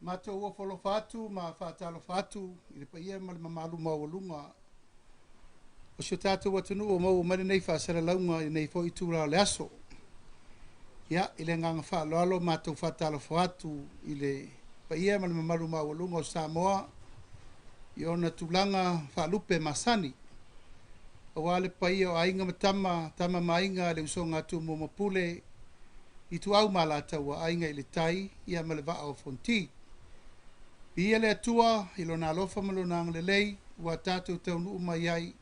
Mato Fofola fatu ma fatalo fatu ile pa ia mal mamalu mawalunga o se tatu watunu o mau mari nei Faasalalauina nei fo itura le aso ia ile nganga fa lolo mato fatalo fatu ile pa ia mal mamalu mawalunga o Samoa iona tulanga fa lupe masani o wale pa ia o ainga tama mainga le usonga tu mo mapule itu au malata wa ainga ile tai ia maleva o fonti ia le atua ilona alofa malona ngalelei ua tatou taunuu mai ai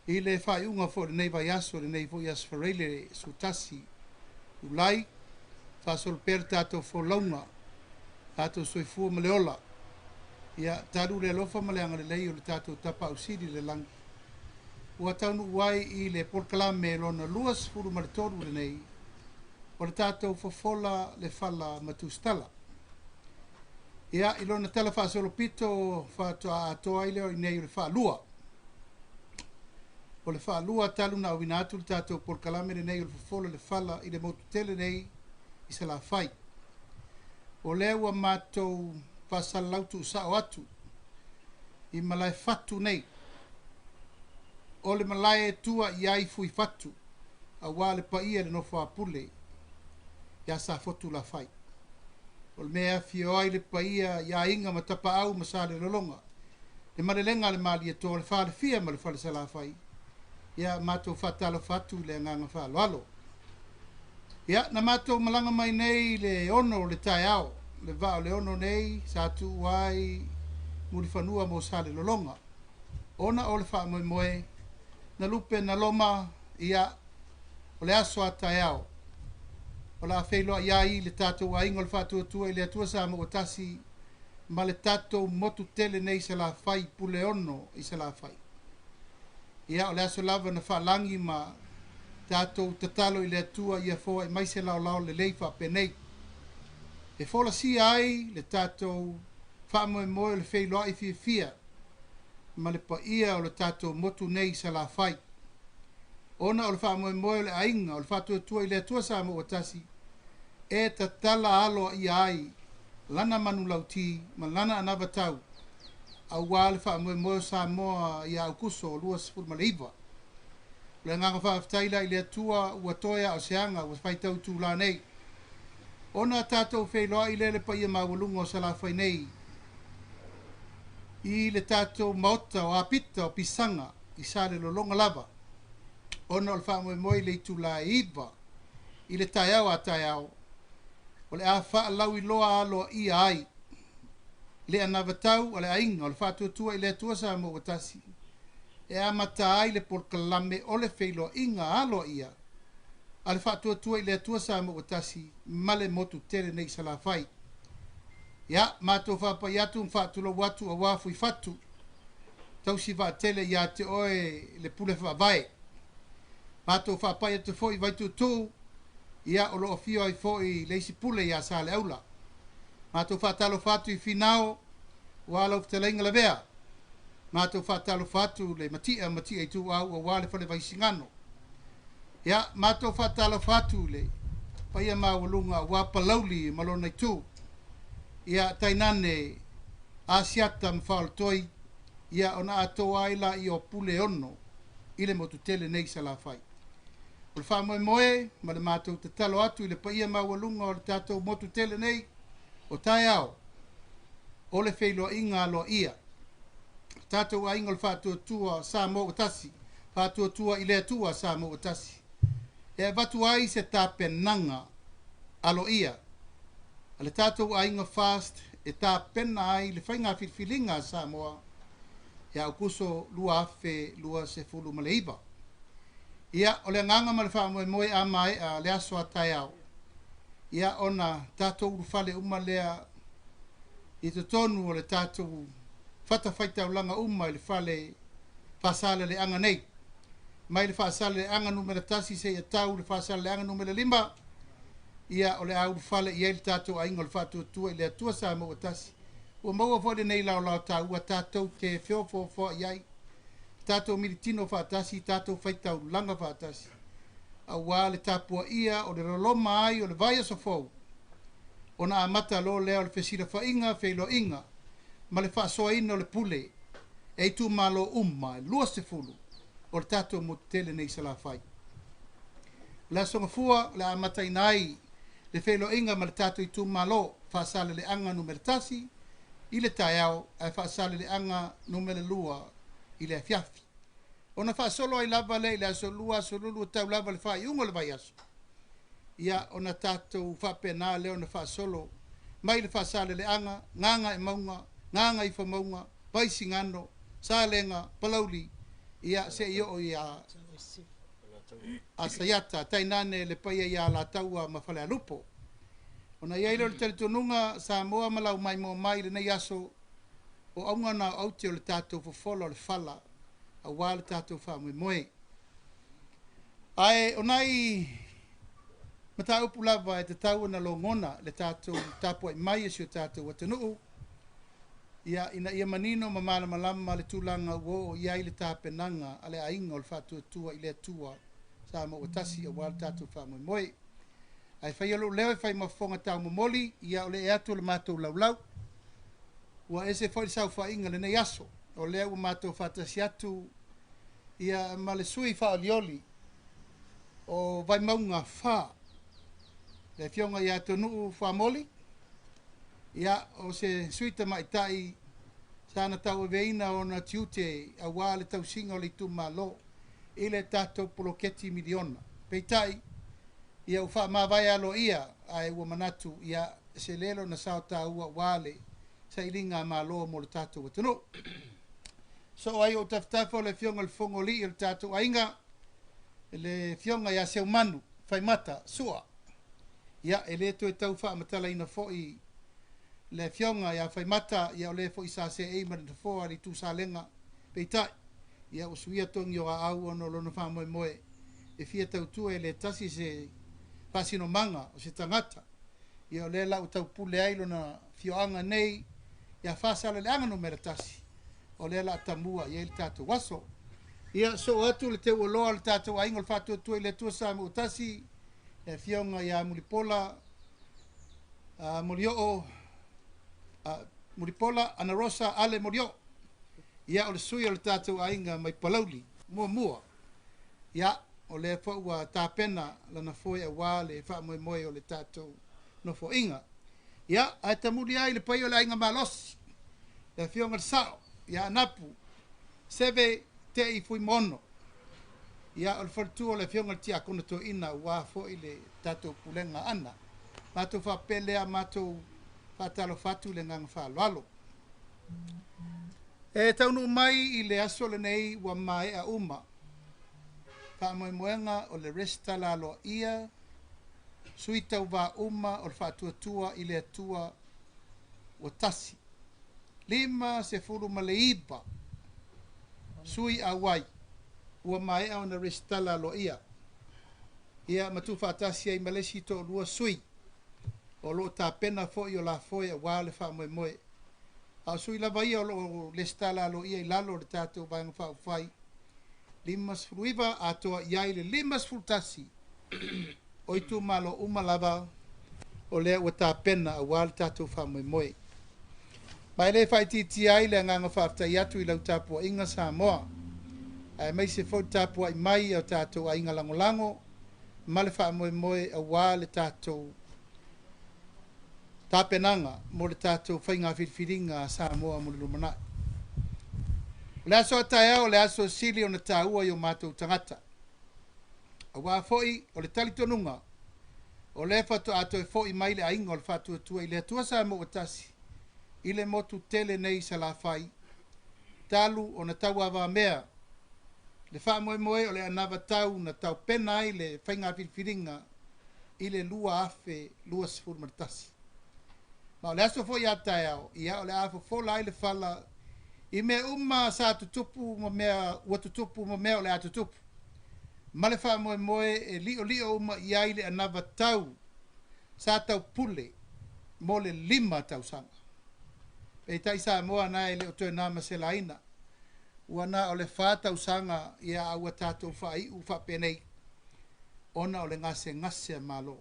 i le faiuga fo lenei vaiaso lenei foʻi asfarei le sutasi ulai faasolopea le tatou folauga tatou soifua ma le ola ia talu le alofa ma le agalelei o le tatou tapaʻausili le lagi ua taunuu ai i le polokalame lona 2 lenei o le tatou fofola le fala ma tusitala ia ilona tala faasolopito faatoʻaatoa ai lea o inei o le faalua o le faalua talu na auina atu le tatou polokalame lenei o le fofola le fala i le motutele nei i Salafai o lea ua matou faasalalau tuusao atu i malae fatu nei o le malae tua i ai fui fatu auā le paia le nofo apule ia sa fotu lafai o le mea fio ai le paia ia inga ma tapaau ma Salelologa le malelega le malietoa le falefia ma le falesalafai ia matou faatalofa atu i le agaga faaloalo ia na matou malaga mai nei le ono o le taeao le vao le ono nei sa tuu ai mulifanua mo Salelologa ona o le faamoemoe na lupe na loma ia o le aso a taeao o la feiloa ia i le tatou aiga o le faatuatua i le atua sa mo tasi ma le tatou motu tele nei Salafai pule ono i Salafai ia o le aso lava na faalagi ma tatou tatalo i le atua ia foa i mai se laolao lelei faapenei e folasia ai le tatou faamoemoe o le feiloaʻi fiafia ma le paia o le tatou motu nei Salafai ona o le faamoemoe o le aiga o le faatuatua i le atua sa mo tasi e tatala alo ia ai lana manulauti ma lana anavatau auā le faamoemoe o Samoa ia aukuso o 2.5 le agaga faafetaila i le atua ua toe aʻoseaga ua faitau tula nei ona tatou feiloaʻi le paia maualuga o Salafai nei i le tatou maota o apita o pisaga i Salelologa lava ona o le faamoemoe i le itulaiva i le taeao a taeao o le a faalau iloa aloaʻia ai le anavatau o le aiga o le faatuatua i le atua sa mo ua tasi e amata ai le polokalame o le feiloaʻiga aloaʻia a le faatuatua i le atua sa mo ua tasi ma le motu tele nei Salafai ia matou faapai atu ma faatulou atu auā fui fatu tausi faatele iā te oe le pule faavae matou faapai atu foʻi vaitutu ia o loo fio ai foʻi le isi pule iā Saleaula matou faatalofa atu i finao ua lau fetalaiga lavea matou faatalofa atu le matia i tuau auā le falevaisigano ia matou faatalofa atu le paia maualuga auā palauli ma lona itu ia tainane asiata ma faolotoi ia ona atoa ai la i o pule ono i le motutele nei Salafai o le faamoemoe ma le matou tatalo atu i le paia maualuga o le tatou motu tele nei o taeao o le feiloaʻiga aloaʻia tatou aiga o le faatuatua sa mo ua tasi faatuatua i le atua sa mo ua tasi e vatu ai se tapenaga aloaʻia a le tatou aiga fast e tapena ai le faiga filifiliga a Samoa e aukuso 2.25 ia o le agaga ma le faamoemoe a maeʻa le aso a taeao ia ona tatou ulufale uma lea i totonu o le tatou fatafaitaulaga uma i le fale faasaleleaga nei mai le faasaleleaga numera tasi seia tau le faasaleleaga numera 5 ia o le a ulufale i ai le tatou aiga o le faatuatua i le atua sa mo ua tasi ua maua foʻi lenei laolao taua tatou te feofoafoaʻi ai tatou militino faatasi tatou faitaululaga faatasi auā le tapuaʻia o le loloma ai o le vai asofou ona amata lo lea o le fesira whainga, whailo inga, ma le whaasoaina o le pule, e tu malo lua se fulu, o le tatou mo tele nei salafai. La songa fua, le amata inai, le whailo inga ma le tatou i tu malo, whaasale le anga numeratasi, i le taiao, ai whaasale le anga numere lua, i le fiafi. Ona whaasolo ai lava le, le aso lua, aso lulu, tau lava le whai, ungo le vai aso. Ia ona tatou whapena le ona whaasolo, mai le whaasale le anga, nganga e maunga, nganga i whamaunga, paisi ngano, sālenga, palauli, ia se io ia a sayata, tainane le paia ia la taua ma whale alupo. Ona ia ilo le teletonunga, sa moa malau mai mo mai le nei aso, o aunga na auti o le tatou Fofola o le fala, a wā le tatou wha moe. Ai, onai, mata upu lava e te tau na longona le tatou tapu ai mai e si o tatou atanuu, ia ina ia manino ma malama le tūlanga uo ia i le tāpenanga ale ainga o le whātua i le atua sa mo watasi a wā le tatou wha moe. Ai whai alo leo e whai mafonga tau momoli, ia o le e atu le mātou laulau, ua ese whai sau whainga le nei aso, o leo u mātou whātasi atu, ia ma le sui whaolioli, o vai maunga whā, le fionga ia tonu whamoli, ia o se suita mai tai, sana tau e veina o na tiute a wā le tau singa o le tu malo, i le tatou poloketi miliona. Peitai, ia u wha mawai alo ia, ai ua manatu, ia se lelo na sao ta ua wale, sa ilinga malo mo le tatou watano. So ai o taftafo le fionga le fongoli i le tatou ainga, le fionga ia se umanu, fai mata, sua. Ia e le to e tau wha matala ina foi, le fionga ia fai mata, ia o le foi sa se eima le foa li tu sa lenga, peitai. Ia o suia tongi o a au ono lono wha moe moe, e fia tau tua e le tasi se pasino manga o se tangata. Ia o le la o tau pule ailo na fioanga nei, ia Faasalalauina no mera tasi. O le la tamua, ia il tato waso. Ia so atu le te uoloa le tato aingo le fatua tua i le tua sa mo tasi, e fionga ia mulipola, mulipola, ana rosa ale morio. Ia o le sui o le tatou ainga mai palauli, mua. Ia o le whaua tāpena lana foi a wā le wha moe o le tatou no fo inga. Ia, ai tamuli ai le pai o le ainga malosi, le fionga le sao, ia anapu, seve te i fui mono. Ia o le whatu o le fionga le tia kona to ina wā fo i le tatou pulenga ana. Mātou wha pelea, mātou wha talo fatu le ngang wha lalo. E taunu mai i le aso le nei wa mai a uma. Wha moenga o le Salelologa, sui tau wa uma o le whatuatua i le atua o tasi. 5 ma le iba, sui a wai, ua mai a o na Salelologa. Ia matu whatasi ai malesi to lua sui, o lo ta pena fo i o la foi a wale wha moe. A sui lava ia o lo le Salelologa i lalo le tātou vanga wha fai. 5 iwa a toa iai le 5 tasi. O i tu malo uma lava o lea ua ta pena a wale tātou wha moe. Mai le whai titi ai le nganga whaftai atu i lau tāpua inga Samoa. Ai mai se fo tāpua i mai o tātou a inga langolango. Ma le wha moe a wale tātou tāpenanga mo le tātou whainga whiriwhiringa Samoa mo le lumanai. Le aso atai au le aso sili o na tāua i o mātou tangata. A wā foi o le talitonunga o le whatu ato e foi mai le ainga o le whatu atua i le atua sa mo atasi. I le motu tele nei sa la whai. Talu o na tau awa mea. Le wha moe o le anawa tau na tau pena ai le whainga whiriwhiringa i le lua afe lua sifuru martasi. Ma o le aso foi atai au, ia o le a Fofola ai le fala i mea sa tutupu ma mea ua tutupu ma mea o le a tutupu. Ma le wha moe e lio uma i ai le anawa tau sa tau pule mo le 5 tau sanga. E tai sa moa na e le o toe nama Salelologa. Ua na o le wha tau sanga ia aua tātou wha i uwha penei. Ona o le ngase malo.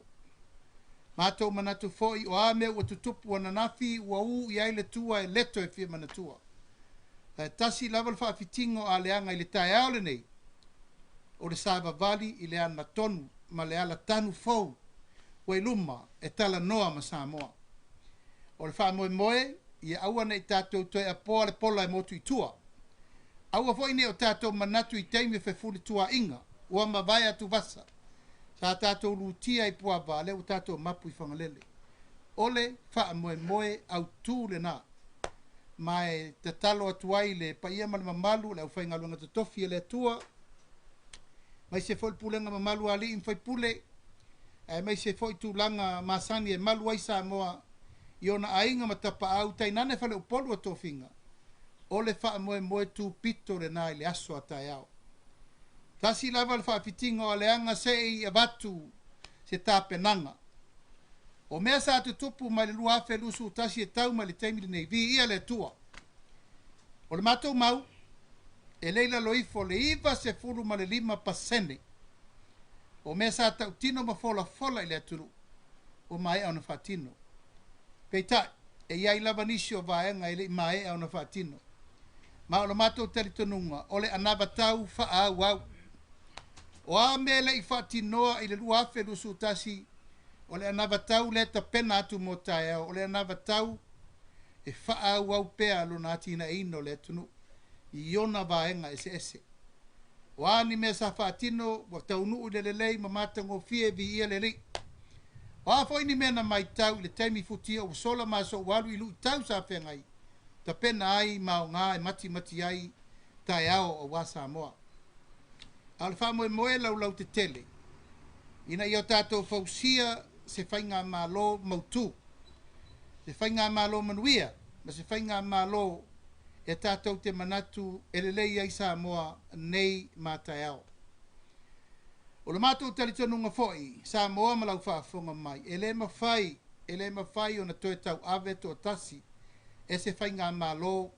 Mātou manatu foi o ame ua tutupu ana nafi ua u i aile tua e leto e fia manatua. Tasi lava le whaafitingo a leanga i le tae aole nei. O le Savaii i le ana tonu ma le ala tanu fou ua luma e tala noa ma Samoa. O le wha moe i aua nei tātou toi a poa le pola e motu i tua. Aua foi ne o tātou manatu i teimi whefuli tua inga ua ma vai atu vasa. Sa tātou lutia i pua vale o tātou mapu i whangalele. Ole wha moe au tū le nā. Mai te talo atuai le paia ma le mamalu le au whaingalunga te tofi e le atua. Mai se foi pulenga mamalu ali in fai pule. Mai se foi tūlanga masani e malu ai Samoa. I ona ainga ma tapa au tai nane whale upolu a tofinga. Ole wha moe tū pito le nā i le aso a tai au. Tasi lava le whaafitinga o leanga se i abatu se tāpenanga. O mea sa atu tupu mai le lua afe lusu tasi e tau mai le teimili nei vi ia le tua. O le matou mau, e leila loifo le iwa se furu ma le 5%. O mea sa tau tino ma fola i le aturu. O mai au na whaatino. Peitai, e iai lava nisi o vaenga i le mai au na whaatino. Ma o le matou talitonunga, o le anava tau wha au. O a mele i whaatinoa i le lua afe lusu tasi, o le anava tau le ta pena atu mo tae o le anava tau e wha au pea lo na tina ino le tunu i ona vaenga ese. O a ni me sa whaatino wa taunu u le lei ma matango fie vi ia le li. O a fo ini mena mai tau le taimi futia o sola maso walu i lu tau sa whengai. Ta pena ai mao ngā e mati ai tae ao o wasa moa. Al fa moe lau te tele. Ina i o tātou fausia se whainga malo mautu. Se whainga malo manuia. Ma se whainga malo e tātou te manatu e lelei ai Samoa nei mātai au. O le mātou talitonunga foi, Samoa malau whaafonga mai. E le mawhai o na toe tau ave to tasi. E se whainga malo.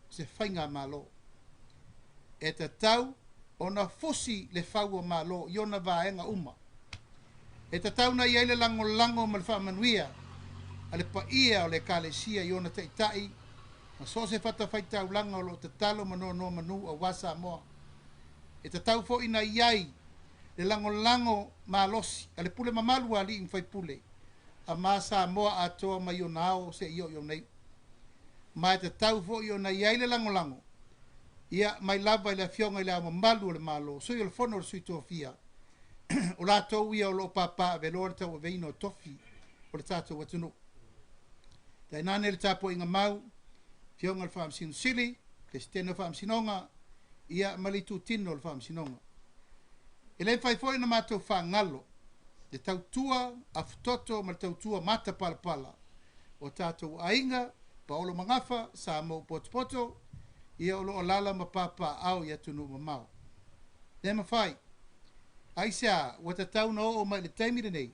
E te tau o na fosi le whau o malo i ona vaenga uma. E ta tauna i eile lango ma le whaamanuia, a le paia o le kalesia i ona teitai, ma so se whata whaitau langa o lo te talo mano manu a wasa moa. E ta tau fo ina iai le lango malosi, a le pule mamalu ali in whai pule, a masa moa atoa ma i nao se i o nei. Ma e ta tau fo i ona iai le lango, ia mai lava i le fionga i le ama malu o le malo, so i o le fono o le suito fia. O lātou ia o lo papa veloa le tau veino tofi o le tātou atunu. Tai nane le tāpo inga mau, fionga le whaamsino sili, ke steno whaamsinonga, ia malitu tino le whaamsinonga. E le whai foi na mātou whaangalo, le tau tua afutoto ma le tau tua mata pala, o tātou ainga, paolo mangafa, sa mo poto, ia o lo lala ma papa au ia tunu ma mau. Le mawhai, aisa, wata tau no o mai le taimire nei,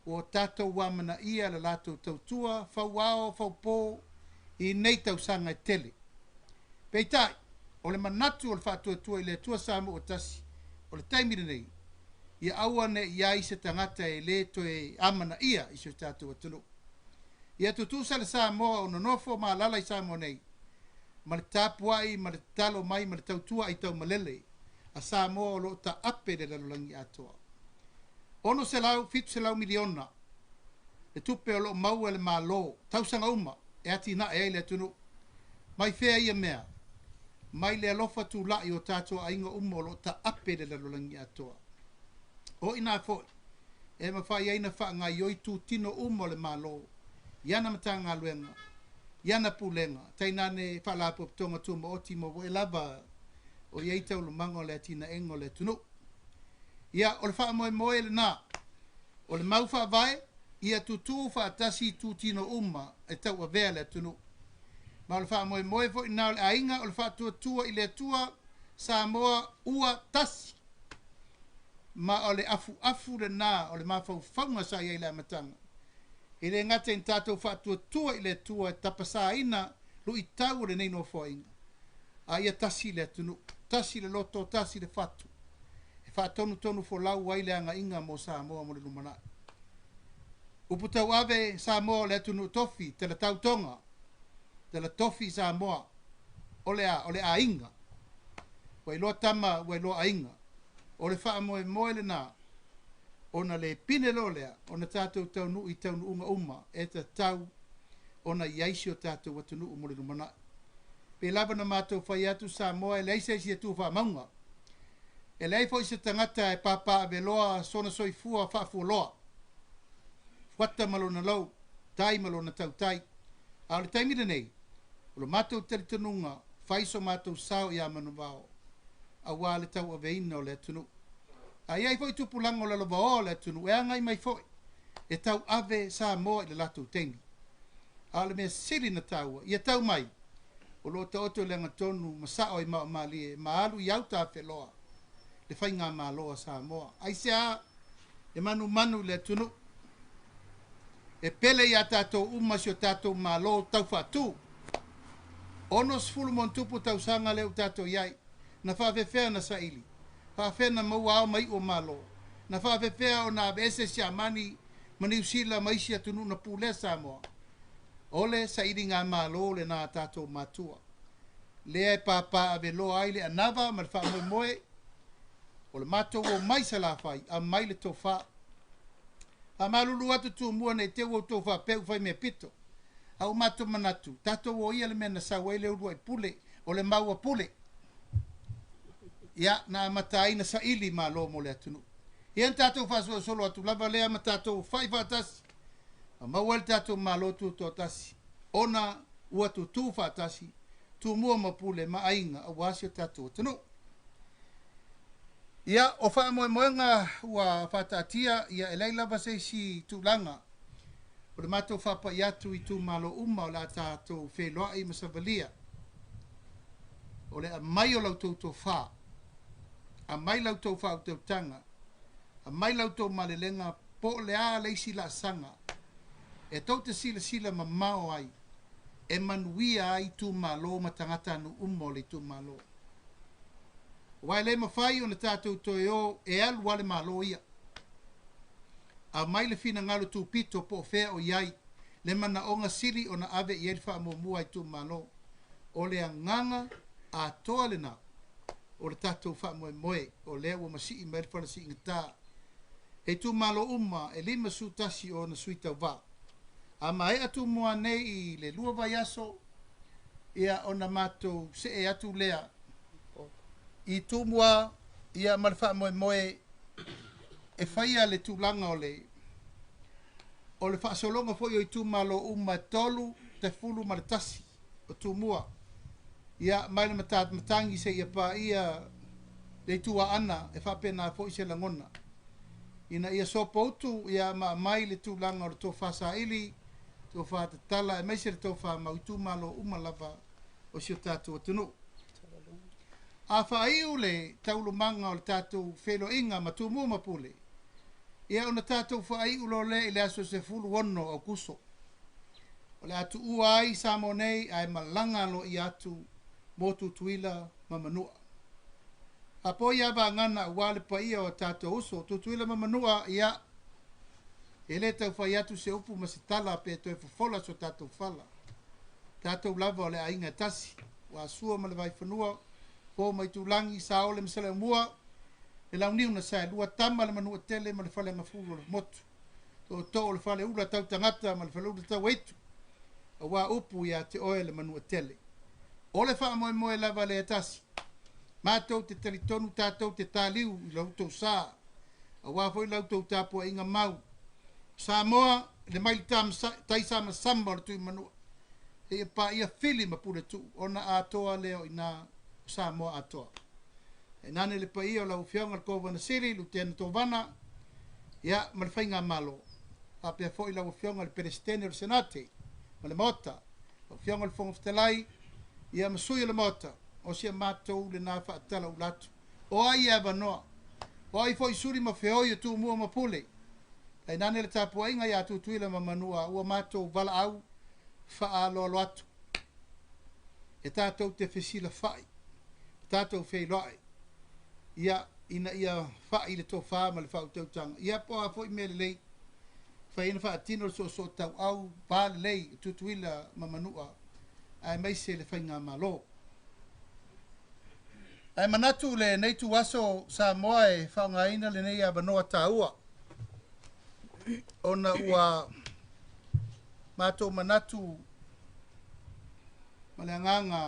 o tātou wamana ia le lātou tautua, whauao, whaupō, i nei tau sanga e tele. Peitai, o le manatu o le whātua i le tua Samoa o tasi, o le taimire nei, ia aua ne iai se tangata e le to e amana ia i se tātou atunu. Ia tutusa le Samoa o nonofo ma lala i Samoa nei, ma le tāpuai, ma le talo mai, ma le tautua i tau malele, a Samoa o lo ta ape le lalolangi atoa. Ono fitu se lau miliona, le tupe o lo mau e le malo, tausanga uma, e ati na e le tunu, mai fea ia mea, mai le alofa tu lai o tātua a inga uma o lo ta ape le lalolangi atoa. O ina foi, e mawhai aina wha ngā ioi tu tino uma o le malo, iana matanga luenga, iana pulenga, tainane whalapo tonga tuma o timo o e lava, o iei tau lumango le atina engo le tunu. Ia, o le wha moe le nā. O le mau wha vai, ia tutu wha atasi tu tino uma e tau a vea le tunu. Ma o le wha moe fo ina o le ainga, o le wha tua i le tua Samoa ua tasi. Ma o le afu le nā, o le mawhau whaunga sa iei le amatanga. I le ngate in tātou wha tua i le tua e tapasa ina, lu i tau le neino fo inga. A ia tasi le tunu. Tasi le loto, tasi le fatu. E wha tonu fo lau wai le anga inga mo Samoa mo le lumana. Upu tau ave Samoa le tunu tofi, te la tau tonga, te la tofi Samoa, ole a inga. Wai loa tama, wai loa a inga. Ole wha moe le nā, ona le pine lo lea, ona tātou tau nu i tau nu unga uma, e ta tau, ona iaisi o tātou watu nu umole rumana. Pe lava na mātou whai atu Samoa, e leisa isi atu wha maunga. E leifo i se tangata e papa ave loa, sona soifua, wha loa. Wata malo na lau, tai malo na tau tai. A le taimira nei, o le mātou tari tanunga, whaiso mātou sao i a manu vao. A wā le tau aveina o le tunu. A iai foi tupulango le lova o le tunu, e angai mai foi. E tau ave Samoa i le latou tengi. A le mea siri na taua, ia tau mai. O lo ta oto le ngatonu, masao i mao malie, maalu i auta a wheloa. Le whainga maloa Samoa. Aise a, e manu le tunu. E pele ia tātou umasi o tātou malo tau whātū. Ono sfulu mon tupu tau sanga leo tātou iai. Na whawewhea na saili. Whawewhea na maua au mai o malo. Na whawewhea o na abese si amani maniu sila maisi atunu na pule Samoa. Ole saili ngā malo le nā tātou matua. Lea e pāpā ave loa aile anava ma le wha moe. O le mātou o mai sa la whai, a mai le tō wha. A malulu atu tu mua nei te wau tō wha peu whai mea pito. Au mātou manatu, tātou o ia le mena sa wai le urua i pule, o le maua pule. Ia, na mataina sa ili ma lo mo le atunu. Ian tātou wha solo atu, lava lea ma tātou whai whatasi. A maua le tātou ma lo tu tō tasi. Ona ua tu tū whatasi, tu mua ma pule ma ainga a wasi o tātou atunu. Ia, o wha moenga ua whatatia, ia e leila vase si tūlanga. O le mātou whapa i atu i tū malo uma o la tātou wheloa i masavalia. O le a mai o lau tau tō wha. A mai lau tau wha o tau tanga. A mai lau tau malelenga po le a leisi la sanga. E tau te sila ma mao ai. E manuia ai tū malo ma tangata anu umo le tū malo. Wai le mawhai o na tātou toi o e alu wale malo ia. A mai le fina ngalo tū pito po whea o iai. Le mana o ngā siri o na ave i elfa mo mua i tū malo. O le anganga a toa le na. O le tātou wha moe o lea ua masi i maelfa na si ingatā. E tū malo uma e lima su tasi o na sui tau wā. A mai atu mua nei i le lua vai aso. Ia o na mātou se e atu lea. I tūmua ia malwha moe e whaia le tūlanga o le whaasolonga fo i tūmalo uma tolu te fulu ma le tasi o tūmua. Ia mai le matangi se ia pa ia le tua ana e whapena fo i se langona. Ina ia sopa utu ia mai le tūlanga o le tō Faasalalauina, tō Tusitala e meise le tō wha i tūmalo uma lava o si o tātou atunu. A whaiu le taulu manga o le tātou whelo inga ma tūmua mapule. Ia o na tātou whaiu lo le i le aso se fulu ono o kuso. O le atu ua ai samo nei ai malanga lo i atu motu tuila ma manua. A po ia ba ngana wale pa ia o tātou uso tu tuila ma manua ia. E le tau whai atu se upu ma se tala pe toi Fofola so tātou fala. Tātou lava o le ainga tasi. Wa sua ma le vai whanua. Po mai tulangi sa ole msele mua e lau niu na sa lua tama le manua tele ma le fale ngafuru le motu to le fale ula tau tangata ma le fale ula tau eitu a wā upu ia te oe le manua tele o le wha moe lava le atasi mātou te talitonu tātou te tāliu i lau tau sā a wā foi lau tau tāpua inga mau sa moa le maili taisa ma samba o le tui manua e pa ia fili ma pule tu ona a toa leo ina Samoa atoa. E nane le pa ia o lau whionga le kovana siri, lutena tō wana, ia ma le whainga malo. A pia fo i lau whionga le perestene o senate, ma le mota. Lau whionga le whonga whatelai, ia ma sui le mota, o sia mātou le nā whaatala u latu. O ai e wanoa, o ai fo i suri ma whioi o tū mua ma pule. E nane le tāpua inga ia tū tuila ma manua, ua mātou vala au, wha alo alo atu. E tātou te whesila whai. Tātou whei loai. Ia ina ia whai le tō whā ma le whau tautanga. Ia poa fo i mele lei. faina faatino so tau au pale lei tutuila mamanua ai mai se le fainga malo ai manatu le nei tu waso sa moe faungaina le nei abanoa taua ona ua mato manatu malanganga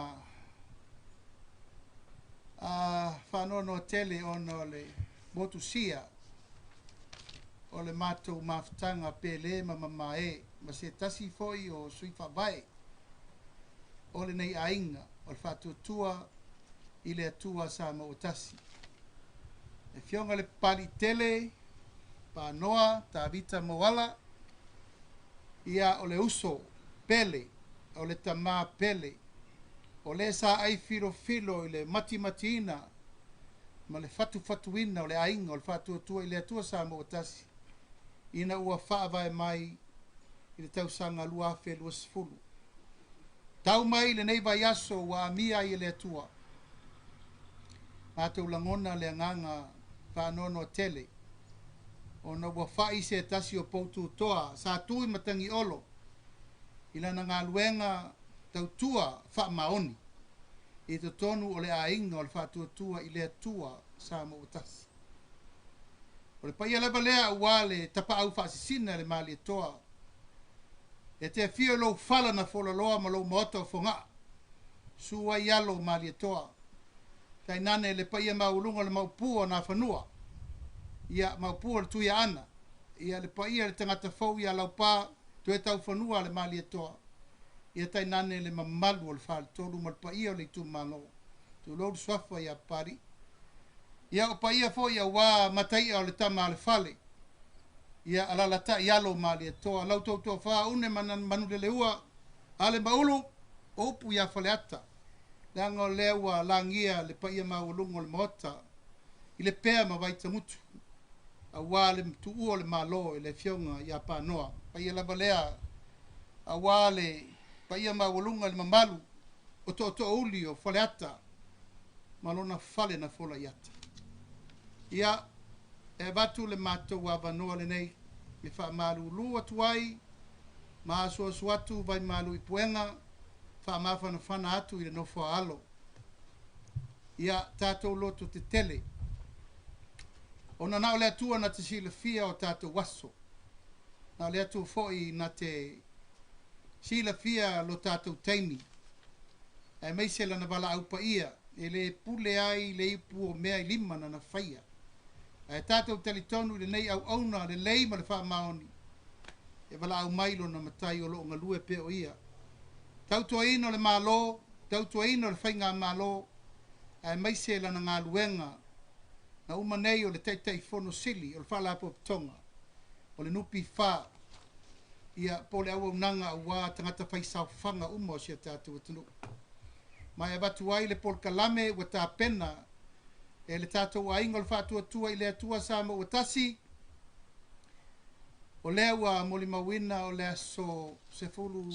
whanono tele ono le motusia o le mato mafutanga pele mamamae ma se tasi foi o sui Savaii o le nei ainga o le whatutua i le atua sa mo tasi e fionga le pali tele pa noa ta vita moala ia o le uso pele o le tama pele o le sa ai filo i le matimatina ma le fatuina o le ainga o le fatuatua i le atua sa mo tasi ina ua whaavae mai i le tausanga lua afe lua sifulu tau mai le nei vai aso wa amia i le atua mātou langona le nganga whanono tele ona ua whai se tasi o poutu toa sa tui matangi olo ilana ngā luenga tautua wha maoni i te tonu o le ainga o le whatuatua i le atua sa mo utasi o le paia leba lea ua le tapa au whaasisina le mali toa e te fio lo fala na fololoa ma lo moto o fonga sua ialo mali toa kai nane le paia maulunga le maupua na whanua ia maupua le tuia ana ia le paia le tangata fau ia laupa tue tau whanua le mali toa ia tai nane le mamalu o le whale tolu ma le paia o le tu malo tu lo swafa ia pari ia o paia fo ia wa matai o le tama le fale ia alalata ialo mali toa lau tau toa wha une manu le leua ale maulu opu ia fale ata Lango lewa langia le paia maulungo le mota i le pea ma vaita mutu a wale tu o le malo i le fionga ia panoa paia la balea a wale paia maulungo le mamalu o to uli o faleata malona fale na fola iata ia e batu le mato wa vanoa le nei le fa malu lu atuai ma so suatu vai malu i puenga fa mafana fana atu i le nofo alo ia tatou loto te tele ona na ole atua na te sila fia o tatou waso na ole atu foi na te sila fia lo tatou taimi e meisela na bala au paia e le pule ai le ipu o mea i lima na faia e tatou talitonu le nei au auna le leima le wha maoni e bala au mailo na matai o loo ngalue pe o ia tautuaina o le malo tautuaina o le whainga malo e maise lana ngā luenga na umanei o le teitai fono sili o le whalapo pitonga o le nupi wha ia po le au nanga ua tangata whaisau whanga umo sia tātou atunu mai e batu ai le pol kalame ua tā pena e le tātou ainga o le whātua i le atua sa mo utasi o le ua moli mawina o le aso sefulu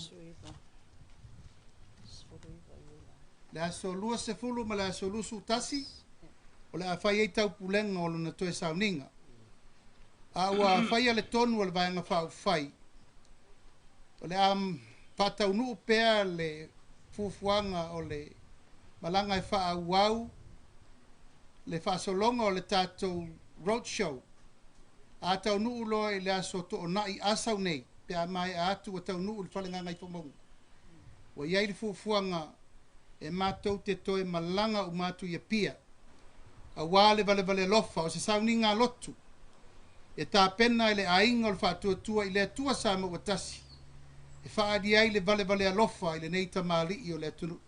le aso lua sefulu ma le aso lusu tasi o le awhai ei tau pulenga o luna toe sauninga a ua whai le tonu o le vaenga whau whai o le whatau nuu pea le fufuanga o le malanga e wha au le whaasolonga o le tātou roadshow a tau nuu loa i le aso to o nai asau nei pea mai a atu o tau nuu le whalenganga i whamonga o iai le fufuanga e mātou te toe malanga o mātou ia pia a wale vale lofa o se sauninga lotu e tā pena i le ainga o le whātua i le atua sa mo watasi e whaadi ai le vale alofa i le neita maali i o le atunu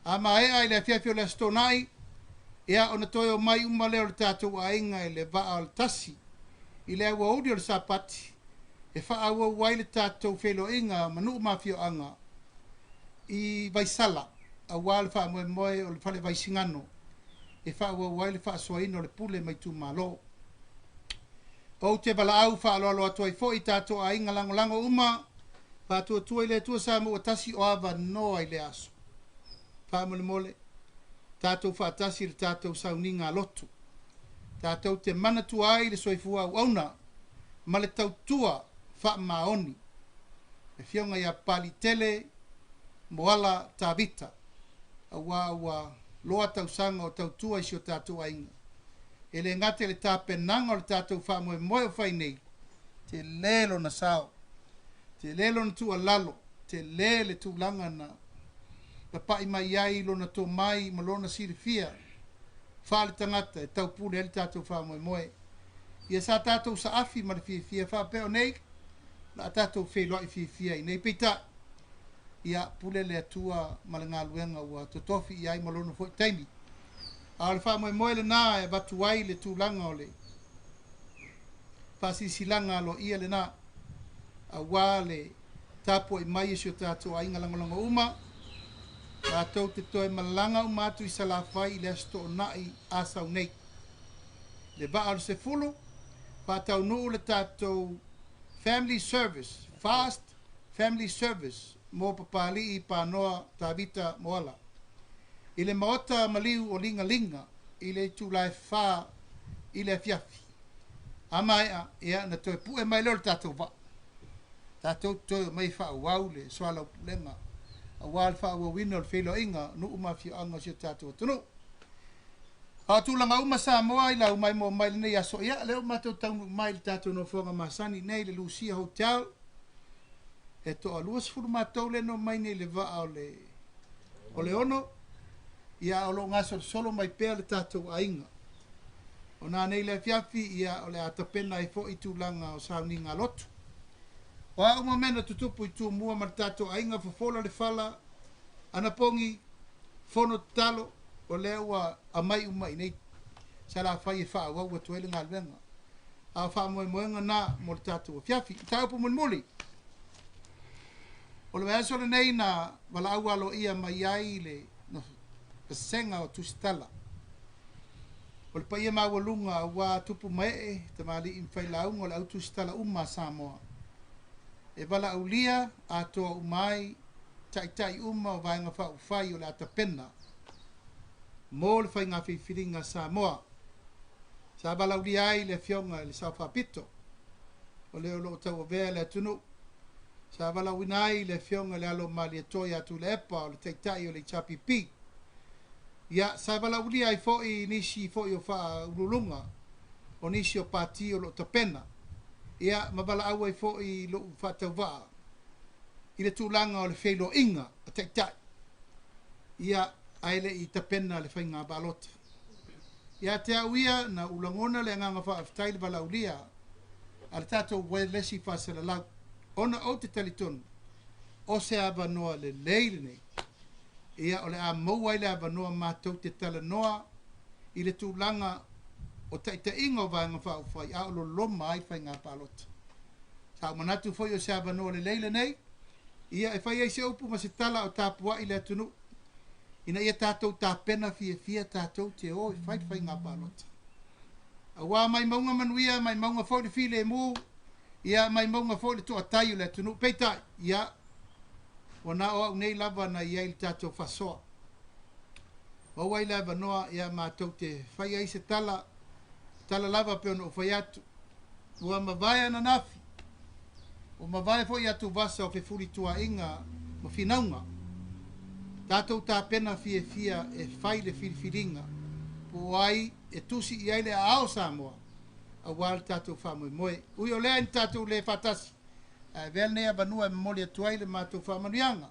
a maea i le afiafi o le astonai ea ona toe o mai umale o le tātou ainga i le vaa o le tasi i le aua udi o le sapati e whaaua wai le tātou whelo inga manu mafio anga i vaisala a wale wha moe o le whale vaisingano e whaaua wai le wha soaino le pule mai tu malo o te bala au wha aloalo atua i fo i tātou ainga lango uma wha tua i le tua sa mo tasi o ava noa i le aso wha mole tātou wha tasi le tātou sauninga lotu tātou te mana tua ai le soifua au auna ma le tautua maoni e fionga ia pali tele moala tabita wa loa tausanga o tautua isi o tātou ainga. E le ngate le tāpenanga o le tātou wha moe o whai nei. Te lelo na sao. Te lelo na tua lalo. Te le tūlanga na pai mai ai lona tō mai ma lona sirifia. Wha le tangata e tau pule le tātou wha moe. Ia sa tātou sa afi ma le fia wha peo nei. La tātou wheloi fia i nei peita. Ia pule le atua ma le ngā luenga ua totofi i ai ma lona fwoi taimi. A le wha moe le nā e batu ai le tūlanga o le. Wha sisilanga lo ia le nā. A wā le tapo i mai esi o tātou ainga langolanga uma. Tātou te toe malanga uma atu i Salafai i le asto o nai asau nei. Le ba al se fulu. Wha nuu le tātou family service. Fast family service. Mo papali i panoa tabita moala. I le maota maliu o linga i le tūlai whā i le fiafi. Amaia ia na toi pu e mai lor tātou wa. Tātou toi mai wha wau le soala pulenga. A wāl wha wawina o le whelo inga nu umawhi anga si o tātou atunu. A tūlanga uma sa moa i la umai mo mai le nei aso ia leo matou taunu mai le tātou no whonga masani nei le Lucia Hotel. E to aluas furu matou le no mai nei le waa o le ono. Ia o lo ngaso solo mai pea le tātou ainga. O nā nei le fiafi ia o le atapena i fo i tūlanga o sauni ngā lotu. O a uma mena tutupu i tū mua ma le tātou ainga Fofola le fala. Ana pongi fono talo o le ua amai umai nei. Sala fai e wha wau atu ele ngā luenga. A wha moenga nā mo le tātou fiafi. I tāupu muli. O le aso le nei na wala awalo ia mai ai le no senga o Tusitala. O le paia mawalunga wa tupu mai te mali in fai launga o le au Tusitala uma Samoa. E wala aulia a toa umai tai uma o vaenga wha ufai o le atapena. Mo le whai ngā whiwhiringa Samoa. Sa wala aulia ai le fionga le Saufapito. O leo lo tau o vea le atunu. Sa wala winai le fionga le alo mali atoia atu le epa o le teitai o le chapipi. Ia sa wala uli ai foi nisi foi o wha ululunga o nisi o pati o lo tapena. Ia ma wala au ai foi lo wha tauwaa. I le tūlanga o le whelo inga a teitai. Ia aile i tapena le whainga balota. Ia te auia na ulangona le nganga wha aftai le wala ulia. Al tato we lesi Faasalalauina. Ona o te talitonu, o se ava noa le leile nei. Ia o le a maua i le ava noa mātou te tala noa i le tūlanga o taita inga o vaenga whao whai a o lo loma ai whai ngā pālota. Sa o manatu whai o se ava noa le leile nei, ia e whai ai se upu ma se tala o tāpua i le atunu. Ina ia tātou tāpena fia tātou te o i whai ngā pālota. A wā mai maunga manuia, mai maunga whai le file e mū, ia mai maunga fo le to atai le tunu peita ia ona o nei lava na ia il tato fasoa o wai lava noa ia ma te fai ai se tala lava pe no fai atu ua ma vai ana nafi o ma vai fo ia tu vasa o fe furi tua inga ma finaunga tato ta pena fia e fai le filfilinga po ai e tusi ia le ao Samoa a wal tatou wha moe. Ui o lea ni tatou le fatasi. Vel nea banua e moli atuai le mātou wha manuianga.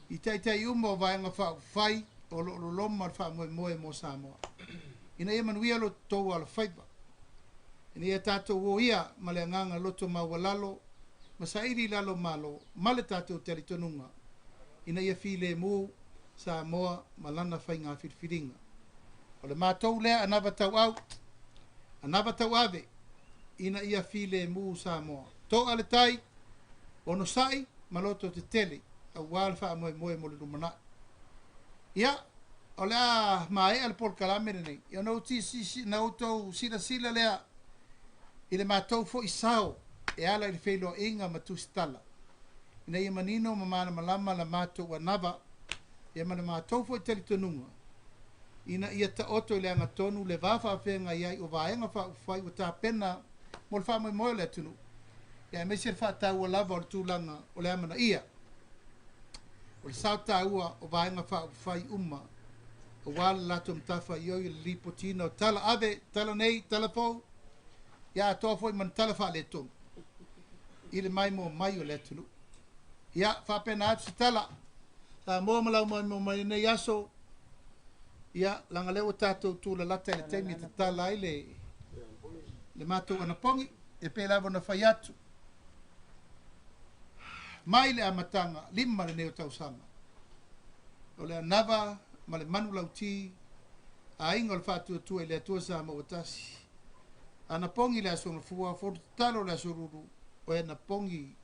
I teitai uma o vaenga wha whai o lo loma wha moe mo Samoa. Ina ia manuia lo tau ala whaipa. Ina ia tatou o ia ma le anganga loto mawalalo ma sairi lalo malo ma le tatou telitonunga. Ina ia file mu Samoa ma lana whai ngā whirwhiringa. O le mātou lea anawa tau au anava tau ave ina ia file mu Samoa. To ale tai ono sai maloto te tele a wal fa moe mo le lumana. Ia ole a mai al por kalamere nei. Ia no ti si na auto sila lea ile matou fo isao e ala il felo inga ma Tusitala. Ina ia manino mamana malama la matou anava ia mana matou fo telitonunga. Ina ia ta oto le anga tonu le wafa whenga iai o vaenga wha ufai o ta pena mo le wha moe le tunu. ia me se whaataua lava o le tūlanga o le amana ia. O le sao tāua o vaenga whai uma o wale lato mtafa i oi le lipotina o tala ave, tala nei, tala fau, ia atoa foi man tala wha le tonga. I le mai mo mai o le tulu. Ia whapena atu si tala, sa moa malau mai nei aso, ia langa leo tātou tūla lata le teimi te tala ai le mātou anapongi, e pe lava na whai atu. Mai le amatanga, lima le neo tausanga. O le anava, ma le manu lauti, a inga le whātua tua i le atua sa ma watasi. Anapongi le aso ngafua, fotu talo le aso ruru, o e anapongi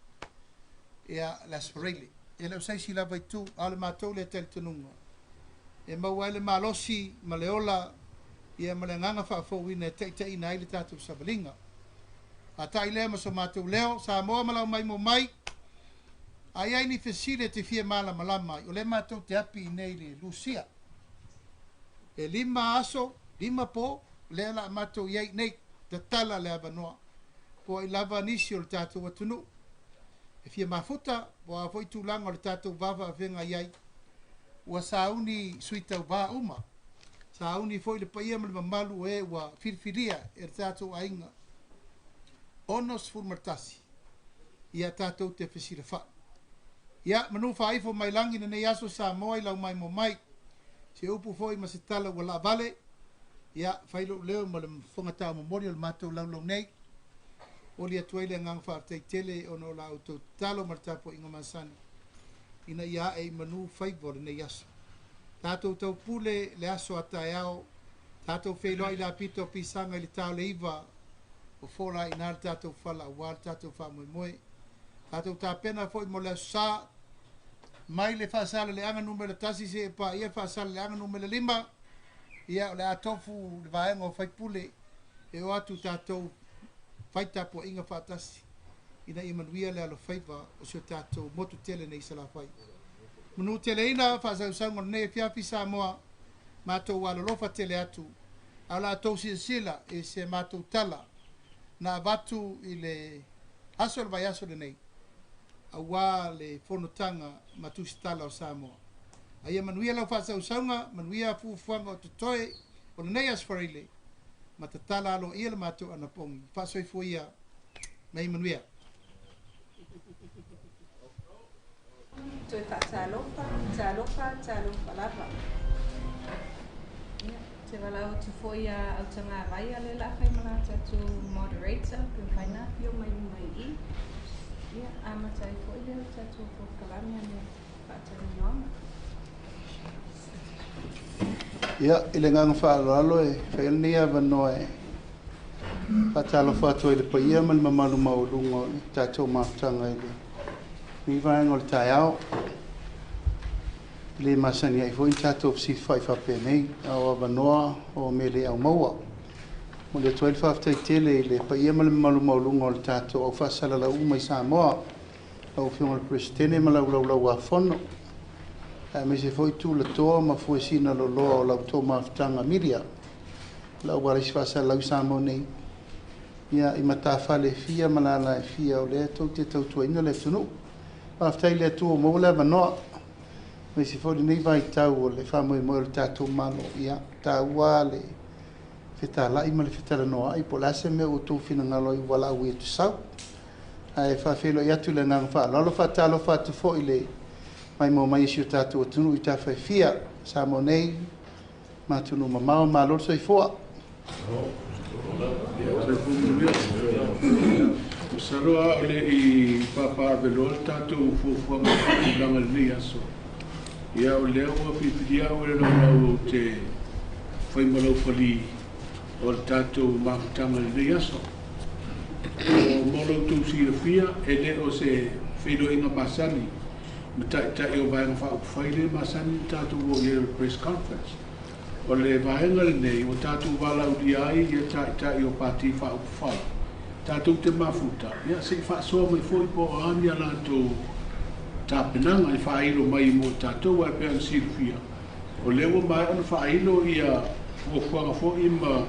ia le aso reile. E leo saisi lava i tu, a le mātou le tele tanunga. E maua ele malosi, ma le ola, ia ma le nganga whaafouina e tei na ile tātou sabalinga. A tai lea ma so mātou leo, sa moa malau mai mo mai, ai ai ni fesile te fia mala malama o le mātou te api nei le Lucia. E lima aso, lima po, le la mātou iai nei, te tala le avanoa, po i lava nisi o le tātou atunu. E fia mafuta, po a foi tūlanga o le tātou vava a venga iai, ua sauni suita wa uma. Sauni foi le paia ma le mamalu e ua firfiria e le tātou ainga. Onos furmartasi, ia tātou te fesile wha. Ia, manu whaifo mai langi na nei aso sa moa i lau mai mo mai. Se upu foi ma se tala wa la vale. Ia, whailo leo ma le whangatau mamori o le mātou lau nei. O li atuaile ngang whaartei tele o no la auto talo martapo inga masani. Ina ia e manu whaifo le nei aso. Tātou tau pule le aso atai ao. Tātou whailo i la pito pisanga i le tau le iwa. O fola i nāre tātou whala awal tātou wha moe moe. Tātou tāpena foi mo le sa mai le Faasalalauina numero tasi se pa ia Faasalalauina numero 5 ia le atofu le vaenga o faipule e o atu tātou faita po inga whaatasi ina i manuia le alo faiva o sio tātou motu tele nei salafai. Manu tele ina Faasalalauina nei fiafi sa moa mātou walolofa tele atu ala atou sila e se mātou tala na vatu i le aso le vai aso le nei. Awa le fonotanga ma Tusitala o Samoa. Aia manuia lau Faasalalauina, manuia fufuanga o tutoe o le nei asfarile. Ma tatala alo ia le mātou anapongi. Faasoifo ia mai manuia. Toi Faasalalauina lava. Te walau tu foi au tanga vai ale la kai mana tu moderator ke faina pio mai i. Ia amatai foi le tu Fofola ne patani Ia ile ngang whaalalo e whaelnia vanoe. Patalo whātua i le paia ma le mamalu maulunga o le tātou maftanga i le. Ni vaenga o le tai au. Le masani ai foi tātou si whai whapenei au avanoa o mele au maua. Mo le 12 whaftai tele i le paia ma le mamalu maulunga o le tātou au Faasalalauina i Samoa. Au whionga le presidente ma lau a whono. Me se foi tu le toa ma foi sina lo loa o lau tō maftanga miria. Lau warisi Faasalalauina Samoa nei. Ia i matawhale fia malala e fia o le tau te tau tuaina le tunu. Maftai le tu o maula vanoa. Me se foi nei vai tau o le whamoe moe le tātou malo. Ia tāua le whetala i ma le whetala noa. I polase me o tō whina ngalo i wala ui tu sau. Ai whawhelo i atu le ngang wha. Lalo whatalo whatu fo i le mai mo mai isi o tātou o tunu i tā whai fia. Sa mo nei matunu mamao malor so i fua. Saroa ole i papa velol tātou fuafuanga langa ni aso. Ia o leo a pipidia o le lau te whaimalau pali o le tātou maftanga ni aso. O molo tu si fia e le o se whiro inga masani. Tai o vaenga whaile masani tātou o le press conference. O le vaenga le nei o tātou walau di ai ia tai o pati whaupufala. Tātou te mafuta. Ia se whaasoa mai fwoi po o ania lātou tāpenanga i whailo mai mo tātou ai pean silfia. O lewa mai ana whailo ia fuafuanga fwoi ma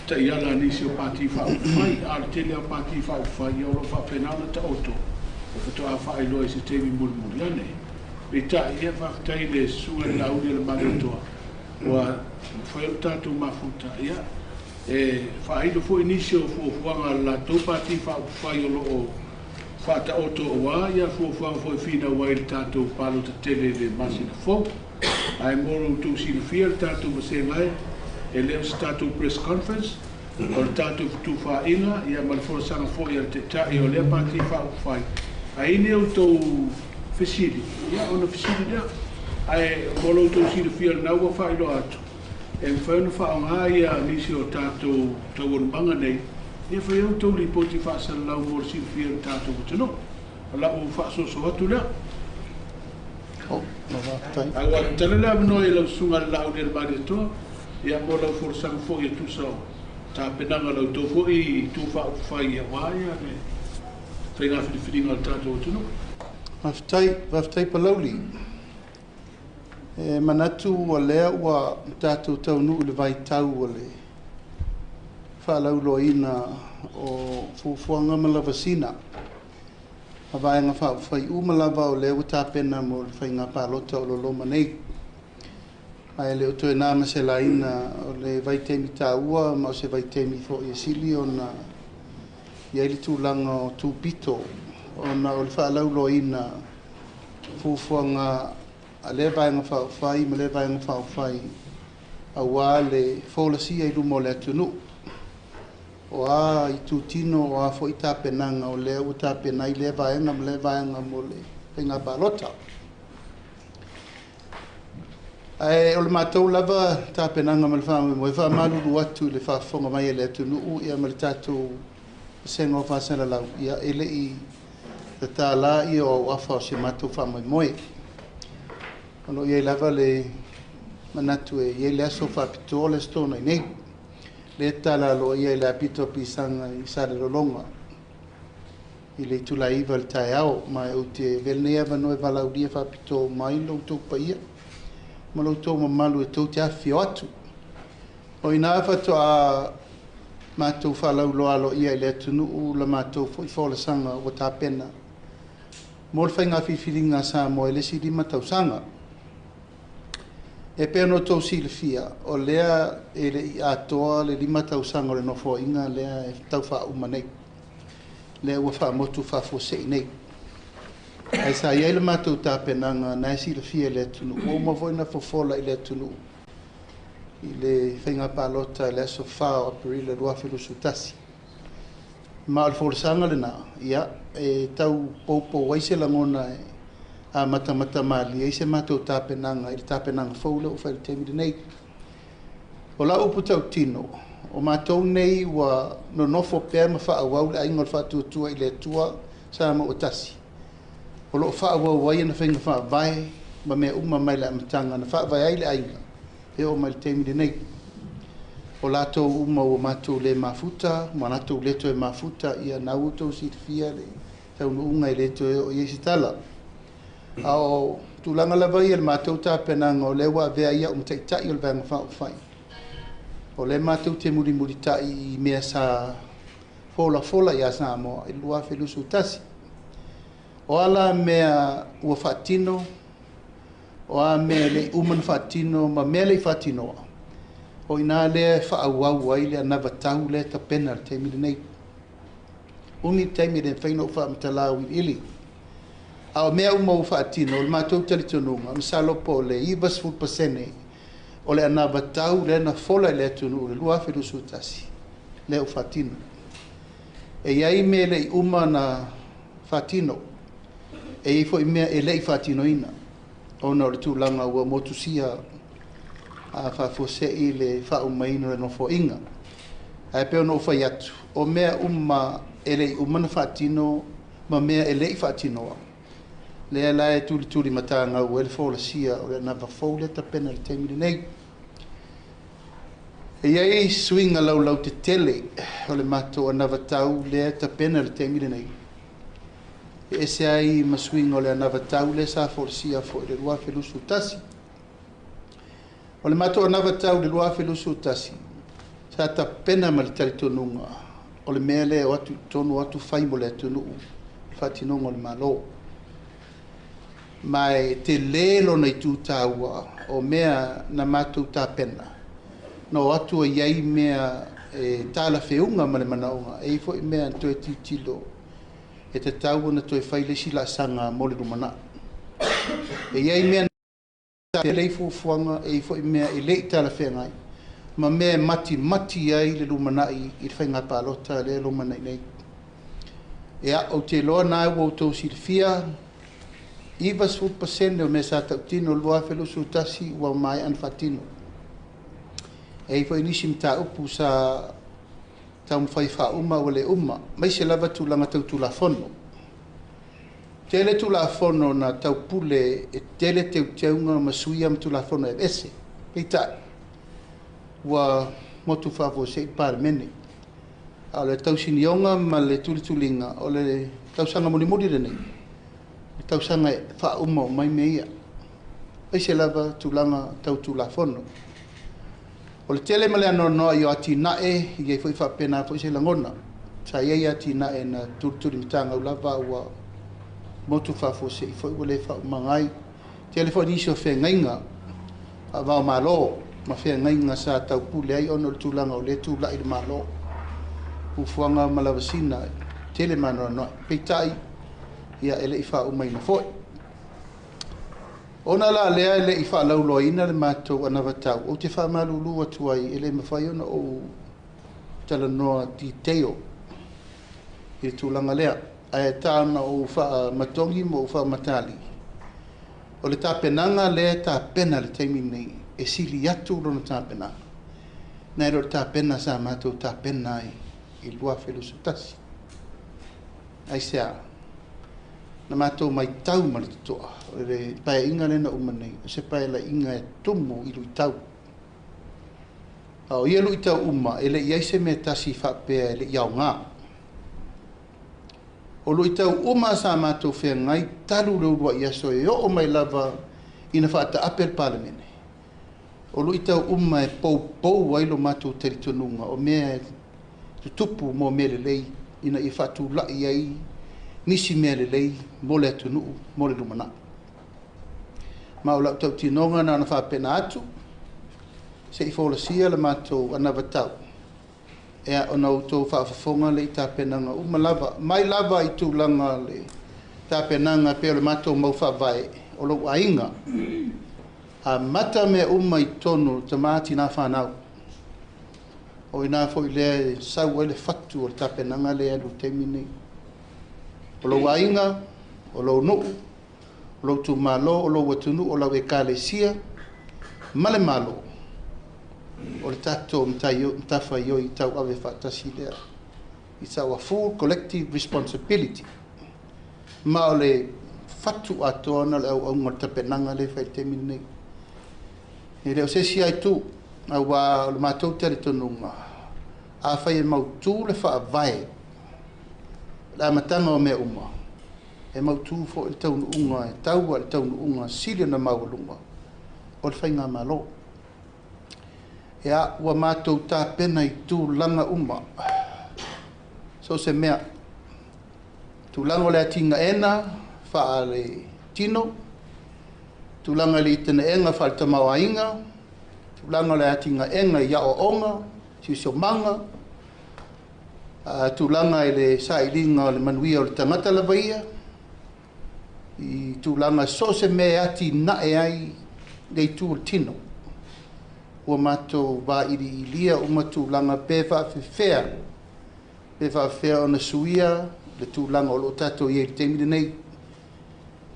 ta ia la nisi o pati whaufai, a le tele a pati whaufai, o lo whapenana ta oto, o whato a whaeloa i se tewi mulmuri ane. Le ta ia whakatai le sua le lauri le maritoa, wa whai o tātou mafuta ia, whaeilo fo inisi o fuafuanga la tau pati whaufai o lo o whata oto o wā, ia fuafuanga fo i whina wai le tātou palo ta tele le masina fo, ai moro tu sila fia le tātou masengai, e leo se tātou press conference, o le tātou tu whainga, ia malifora sanga fo ia te tai o lea pati whaufai. Ai ne o tau fesiri, ia ona fesiri lea, ai molo tau sila fia le naua whailo atu. E mwhauna whaonga ia nisi o tātou tau orumanga nei, ia whai au tau li poti Faasalalau moro sila fia le tātou kutano. Ala o whaasoso atu lea. Awa talela mno e lau sunga lau le mari toa, ia mo lau forsang fo ia tusao. Ta penanga lau tau fo i tu whaufai ia waia me whainga whiriwhiringa al tātou tunu. Whaftai palauli. Manatu wa lea ua tātou tau nuu le vai tau o le whaalauloina o fufuanga malavasina. Hawaenga whaufai umalawa o leo tāpena mo le whainga pālota o loloma nei. Ai leo toe nā Salelologa o le vaitemi tāua ma o se vaitemi fo i sili o na iai le tūlanga o tūpito o na o le whaalauloina fufuanga a le vaenga whaufai ma le vaenga whaufai a wā le whaulasia i rumo le atunu. O a i tūtino o a fo i tāpenanga o lea u tāpena i le vaenga ma le vaenga mo le whainga pālota. Ai o le mātou lava tāpenanga ma le whaama mo e whaamaluru atu le whaafonga mai e le atunu ia ma le tātou senga o Faasalalau ia ele i te tāla i o afa o se mātou whaamai moe. Ono ia lava le manatu e ia le aso whaapito le stona i nei. Le tala lo ia le apito pisanga i Salelologa. I le tula iwa le tae au, ma e te velnea vano e valaudia whapito mai lo tau pa ia. Ma lo tau mamalu e tau te awhi o atu. O ina awhato a mātou whalau loa lo ia le atunu u la mātou fo i whola sanga o tā pena. Mo le whainga whiwhiringa sa mo e le siri matau sanga. E pēr no tau si le fia, o lea e le i atoa le lima tau sanga o le nofo inga lea e tau wha uma nei. Lea ua wha motu wha fosei nei. Ai sa iai le mātou tā penanga na e si le fia le tunu. O ma voina Fofola i le tunu. I le whainga pālota le aso wha o apiri le rua whilusu tasi. Ma o le wholesanga le nā, ia, e tau poupo waise langona e a mata mali e se mātou tāpenanga i le tāpenanga whaula o whaile temiri nei. O la upu tau tino, o mātou nei wa no nofo pēr ma wha awau le ainga o whātuatua i le tua sa ma o tasi. O lo wha awau wai na whainga wha vai ma mea uma mai le amatanga na wha vai ai le ainga e o mai le temiri nei. O lātou uma o mātou le mafuta, ma nātou le toe mafuta ia nau tau si fia le tau nuunga i le toe o Tusitala. Ao tūlanga lava i le mātou tāpenanga o le wa vea ia umtaitai o le vanga whaufai. O le mātou te muri tai i mea sa fola ia sa moa i lua whilusu tasi. O ala mea ua whaatino, o a mea le uman whaatino, ma mea le whaatinoa. O ina le whaauau ai le anawa tau le tapena le teimiri nei. Uni teimiri e whaino whaamatalau i ili. Ao mea uma o whaatino, o le mātou talitonunga, misalopo le ibas 4% o le anawa tau le na fola le atunu le lua whilusu tasi, le o whaatino. E iai me le uma na whaatino, e ifo i mea e le i whaatino ina, o na o le tūlanga ua motusia a whafose i le whaumaino le nofo inga. A peo no whai atu, o mea uma e le uma na whaatino, ma mea e le i whaatinoa. Lea la e tuli matanga o ele fola sia o le nava fola tapena le teimiri nei. E iai swinga lau te tele o le mato o nava tau le tapena le teimiri nei. E se ai ma swinga o le nava tau le sa fola sia fo le rua whilusu tasi. O le mato o nava tau le rua whilusu tasi. sa ta pena ma le talitonunga o le mea lea o atu tonu atu fai mo le atunu whatinonga o le malo mai te lelo nei tūtaua o mea na mātou tā pena no atu a iai mea tāla whiunga ma le manaunga e fo i mea toe titilo e te tau na toe whai lesi la sanga mo le rumana e iai mea te lei fuafuanga e fo i mea i lei tāla whengai ma mea mati ai le lumanai i whainga pālota le lumanai nei. E a o te loa nā ua o tau silfia, iwa 100% o me sa tau tino lua whelo su tasi ua mai an whatino. E i fo inisi mta upu sa tau mwhai wha o le mai se lava tūlanga tau tūlafono. Tele tūlafono na tau pule e tele teu teunga masuia tūlafono e ese. Peitai. Wa motu favo se parmene a le tausinionga ma le tulitulinga o le tausanga moni rene le tausanga fa uma mai meia ai se lava tulanga tau tulafono o le tele male no io ati nae i foi fa pena foi se langona sa ia ati nae na tulitanga u lava wa motu favo se foi le fa mangai telefoni so fe ngainga ava malo ma fea ngai nga sa tau pule ai ono le tūlanga o le tūla i le malo ufuanga malawasina tele mano no peitai ia ele i wha umai na foi ona la lea ele i wha lauloina le mātou anavatau o te wha malulu atu ai ele mawhai ona o tala noa di teo i le tūlanga lea ai tāna o wha matongi mo wha matali o le tāpenanga lea tāpena le taimi nei e sili atu rona tāpena. Nei ro tāpena sa mātou tāpena i lua whelu sutasi. Ai sea, na mātou mai tau ma le toa. Re pae inga lena umanei, se pae la inga e tumu i lui tau. O ia lui tau uma, ele iai se me tasi whapea ele iau ngā. O lui tau uma sa mātou whea ngai, talu reurua i aso e o mai lava ina whaata apel palemene. O lui tau uma e pou ai lo mātou teritonunga o mea tutupu mo mele lei ina i whatu lai ai nisi mele lei mo le atunu mo le lumana. Ma o lau tau tinonga na whapena atu se i fola sia le mātou anavatau. Ea o nau tau whaafafonga le i tāpenanga uma lava. Mai lava i tūlanga le tāpenanga peo le mātou mau whawai o lau ainga. A mata me i tonu te māti nā whanau. O i nā fwoi lea sau ele fatu o le tāpenanga le alu teimi nei. O lau ainga, o lau nuu, o lau tu malo, o lau watunu, o lau e kālesia, male malo. O le tato mtawha i oi tau awe whatasi lea. I tau a full collective responsibility. Ma o le fatu atoana le au ngal tāpenanga le whai teimi nei. E leo se si ai tu, a wā o le mātou tere tonunga, a whai e mautu le wha vai, la matanga o mea uma, e mautu fo il taunu unga, e taua il taunu unga, sili na maulunga, o le whai ngā malo. E a ua mātou tā pena i tū langa uma, so se mea, tū langa o le atinga ena, wha le tino, tulanga le tena enga falta mawainga, tulanga le atinga enga ia o onga, si manga, tulanga le sailinga le manuia o le tangata la vaia, i tulanga so se me ati nae ai le tu tino. Ua mato va iri ilia uma tulanga pewa fea ona suia, le tulanga o lo tato i e temine nei,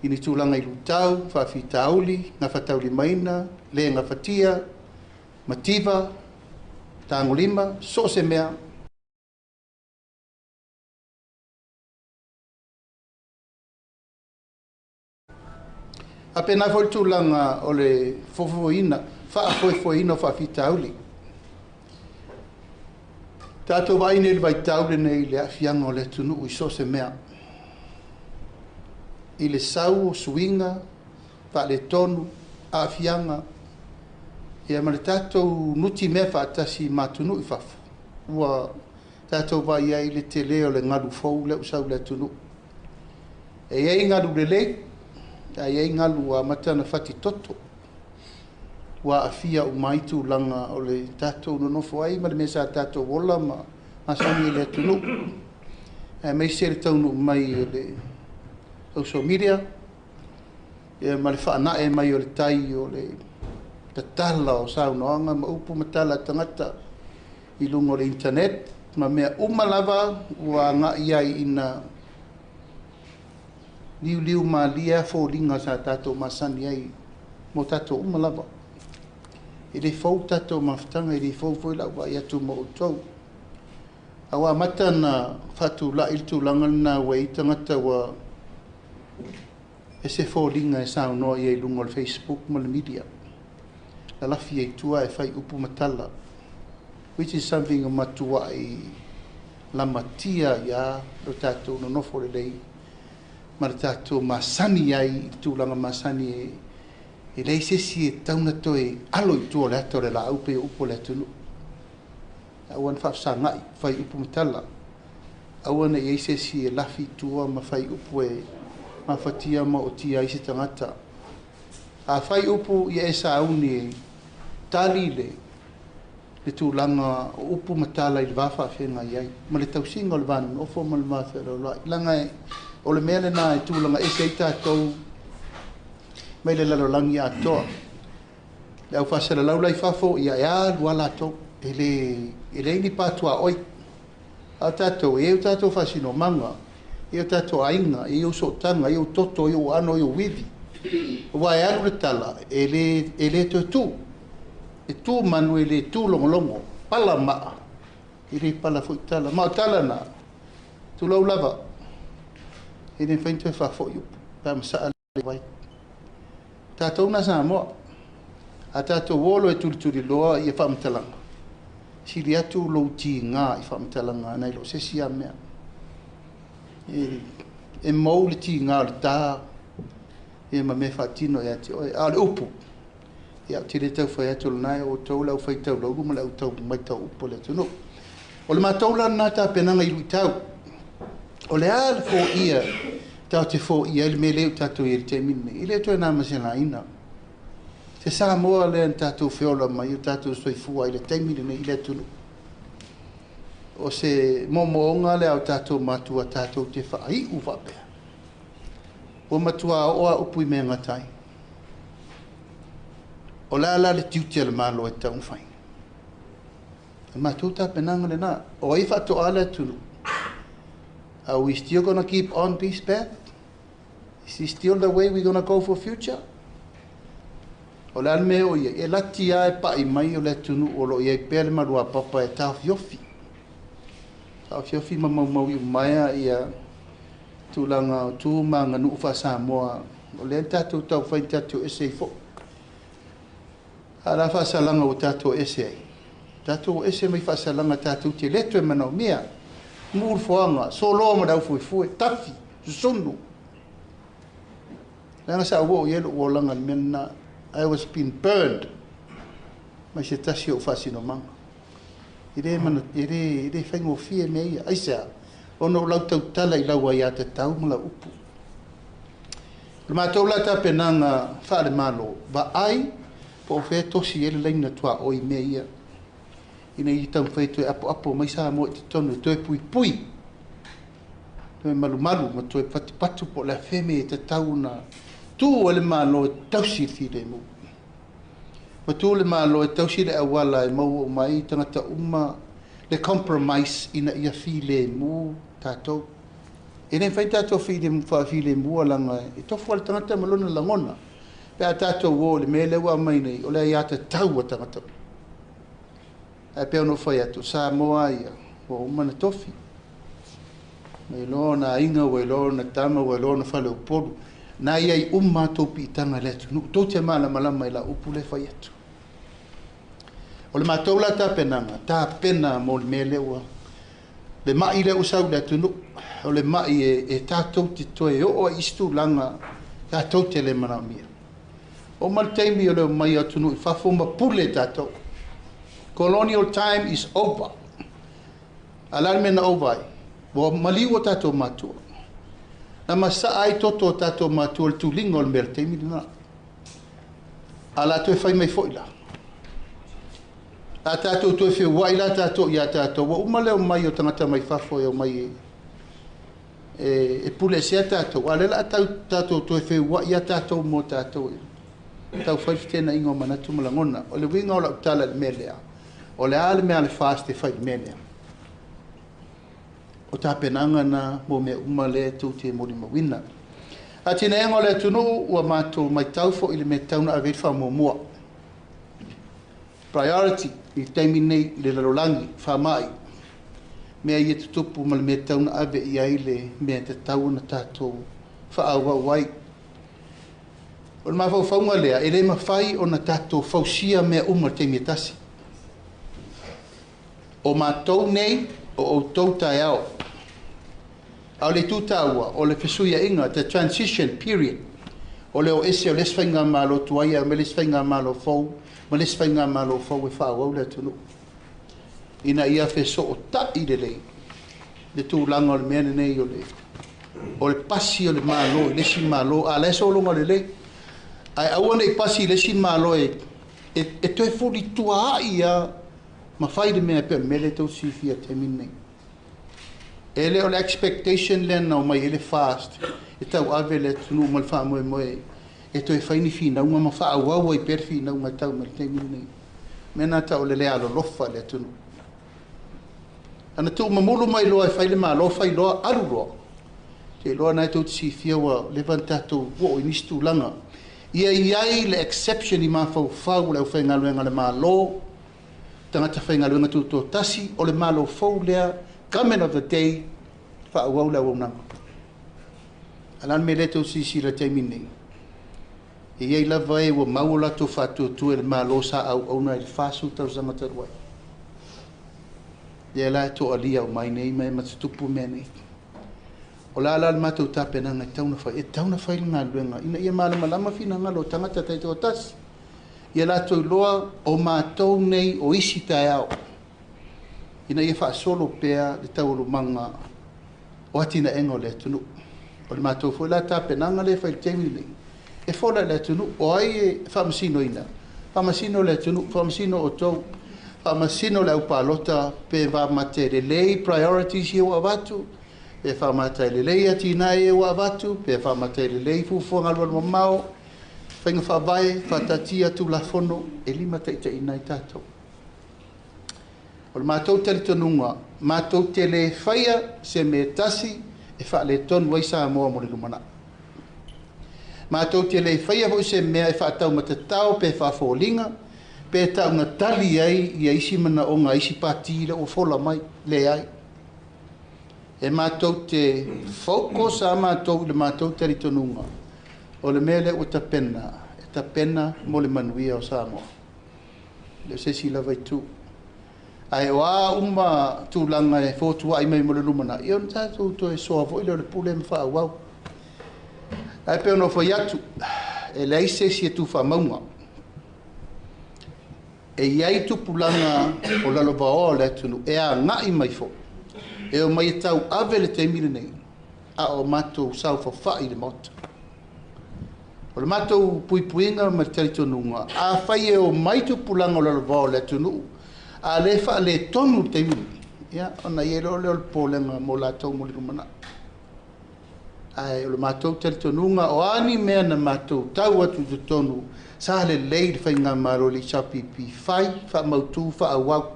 ini tūlanga i lutau, whawhitauli, ngā whatauli maina, le ngā whatia, mativa, tāngolima, so se mea. A pena foi tūlanga o le fofoina, whaafoefoina o whawhitauli. Tātou waine le vaitauli nei le awhianga o le tunu i so se mea. I le sau o suinga, pa le tonu, a fianga, Ia ma le tātou nuti mea whaatasi mātunu I whafu. Ua tātou vai ai le te leo le ngaru fau le usau le tunu. E iei ngaru le le, a iei ngaru a matana whati toto. Ua a fia o maitu langa o le tātou nonofo ai, ma le mesa tātou wola ma masani le tunu. E mei se le taunu mai le social media. E ma le whaana e mai o le tai o le tatala o saunoanga ma upu matala tangata I lungo le internet ma mea umalava ua nga iai ina liu ma lia fo linga sa tato masani ai mo tato umalava I le fau tato maftanga I le fau foi la wa iatu mo utou awa mata na fatu la iltu langana wa itangata wa ese fo linga e saunoa iai lungo le Facebook ma le media la lafi e tua e fai upu matala which is something matua I la matia ya lo tato no nofo le lei ma le tato masani ai tūlanga masani e lei sesi e tauna toe alo I tua le ato le la upe upo le atunu awan whafsangai fai upu matala awan e sesi e lafi tua ma fai upu e ma fatia ma o tia I se tangata a fai upu I e sa auni tali le tūlanga o upu matala I le wafa whenga iai. Ma le tausinga o le vanu, o fo ma le mawhera o lai. Langa e, o le mea le nā e tūlanga e se tātou mai le lalolangi a toa. Le au Faasalalauina lai whafo I a lua lato e le ini pātua oi. A tātou e o tātou whasino manga, e o tātou ainga, e o sotanga, e o toto, e o ano, e o wivi. Wa e alu le tala, e le tu. E tu manu e le tu longolongo, pala maa, I le pala fuitala, maa tala na, tu lau lava, e ne whaintu e whafo iupu, pa masa ale wai. Tātou na sa moa, a tātou wolo e turi loa I e whamtalanga, siri atu lou ti ngā I whamtalanga, nei lo sesi a mea. E mou le ti ngā le tā, e ma me whatino e ati, a le upu, ia tire tau fai atu lanai o tau lau fai tau lau ma lau tau mai tau upo le tunu. O le mātou lana tā penanga I lui tau. O le ala fo ia, tau te fo ia ili me leo tātou I te mine. I le toi nā Salelologa. Te sā moa le an tātou whiola mai o tātou soifua I le te mine I le tunu. O se momoonga le au tātou matua tātou te whaai uwapea. O matua oa upu I mea ngatai. O la le tiutia le malo e tau whai. E mātou tā penanga le nā. O ai whato ala tunu. Are we still going to keep on this path? Is this still the way we're going to go for future? O le alme o ia. E lati a e pa I mai o le tunu o lo ia I pēle marua papa e tau fiofi. Tau fiofi ma mau I maia ia tūlanga o tū ma nganu ufa Samoa. O le tātou tau whai tātou ese I fo. Ala whaasalanga o tātou ese ai. Tātou ese mai whaasalanga tātou te leto e manau mea. Mūr whaanga, so loa ma dau fui, tafi, susunu. Langa sa uo yelo o langa mena, I was being burned. Mai se tasi o whaasino manga. Ire whaingo fie mea ia, aisa. Ono lau tau tala I lau ai a te tau mula upu. Le mātou la tā penanga whaare malo, ba ai, po fe tosi ele leina tua o I mea ia. Ina I tau whai toe apo mai sa mo I te tonu, toe pui. Toe malu ma toe patu po la wheme e te tau na tu o le malo e tausi file mo. Ma tu le malo e tausi le awala e mau o mai tangata uma le compromise ina ia file mo tātou. E nei whai tātou file mo alanga e tofu al tangata malona langona. Pe a tātou o le me lewa mai nei, o le ai ata tau a tangata. E pe ono whai atu, sa moa ia, o umana tofi. Me lona inga, o lona tama, o lona whale o poru. Na iai topi I tanga le atu. Tau te malama I la upu le whai atu. O le mātou la tā penanga, tā pena mo le me lewa. Le mai le usau le atu o le mai e tātou te toe o istu langa tātou te le mana mia. O mal teimi o leo mai atunu I whawhoma pule tato. Colonial time is over. Alarme na over. Wa maliwa tato matua. Na masa ai toto tato matua le tulinga o le mea teimi na. Ala to e whai mai foila. A tato to e whiu waila tato ia tato. Wa umaleo mai o tangata mai whafo e o mai e pule se tato. Alela tato to e whiu wa ia tato mo tato tau whaifitena ingo manatu malangona. O le winga o la utala le melea. O le ale mea le fast whai melea. O ta penanga na mo me umale tu te mori mawina. A tina engo le tunu ua mātou mai taufo I le me tauna a veifa mo mua. Priority I taimi nei le lalolangi whamai. Mea I te tupu ma le me tauna ave I ai le mea te tauna tātou whaawa wai. O le mawhau whaunga lea, e le mawhai o na tātou whausia mea umar te mea tasi. O mātou nei o outou tai au. Au le tūtaua o le whesuia inga, the transition period. O le o ese o les whainga malo tuaia, me les whainga malo fau, me les whainga malo fau e whaau le tunu. Ina ia wheso o tai le lei. Le tūlanga o le mea nei o le. O le pasi o le malo, le si malo, a le so longa le lei. Ai awana I pasi le si malo e toi furi tua ia ma fai de mea pe mele tau sifia te minei. Ele o le expectation le na o mai ele fast. E tau ave le tunu mal wha moe moe. E toi whaini fina unga ma wha awawa I perfi na unga tau mal te minei. Mena tau le lea lo lofa le tunu. Ana tu mamulu mai loa e whaile ma lo whai loa aru loa. Te loa nai tau sifia wa levantato wo I nistu langa. Ia iai le exception I mawhau whau le au whaingaluenga le malo. Tangata whaingaluenga tuto tasi o le malo whau lea. Comment of the day, whaau le au nanga. Alan me leto sisi la te minei. E iei lava e wa maula to whatu tu e le malo sa au na I whasu tau zangataruai. Ia la to alia o mai nei mai matutupu mea nei. O la ala matou tapenanga tauna whai, e tauna whai ngā luenga. Ina ia malama lama fina ngalo tangata taito tas. Ia la to loa o mātou nei o isi tai au. Ina ia wha solo pea le taulo manga o atina engo le tunu. O le mātou fo la tapenanga le whai temi nei. E fola le tunu, o ai e whamasino ina. Whamasino le tunu, whamasino o tau. Whamasino le upalota pe whamate le lei priorities i o avatu. Pe whamata le lei ati nai e o avatu. Pe whamata le lei fufonga lua mau. Whainga whawai, whatatia tu la fono, e lima teita I nai tātou. O le mātou tele tonunga, mātou tele whaia se me tasi e wha le tonu waisa moa mo le lumana. Mātou tele whaia hoi se mea e wha tau matatau pe wha fōlinga, pe tau na tali ai I a isi mana o ngā isi pāti le o fola mai le ai. E mātou te focus a mātou le mātou tele tonunga. O le mele o tapena, e tapena mo le manuia o Samoa. Le sesi lava I tu. Ai o a uma tūlanga e fōtua I mai mo le lumana. I on tātou to e soa vo I le pule me wha awau. Ai peo no whai atu, e lei sesi e tu wha maunga. E iai tupulanga o lalo vao le tunu, e a ngai mai fo. E o mai tau ave le te mire nei, a o matou sau whawhai le mota. O le matou puipuinga ma te tonunga, a whai e o mai tupulanga o lalo vao le tunu, a le wha le tonu te mire. Ia, ona i e leo leo le pōlenga mo la tau mo le rumana. Ai, o le matou te tonunga, o ani mea na matou tau atu te tonu, sa le lei le whai ngā maro li sapipi, whai, wha mautu, wha awau.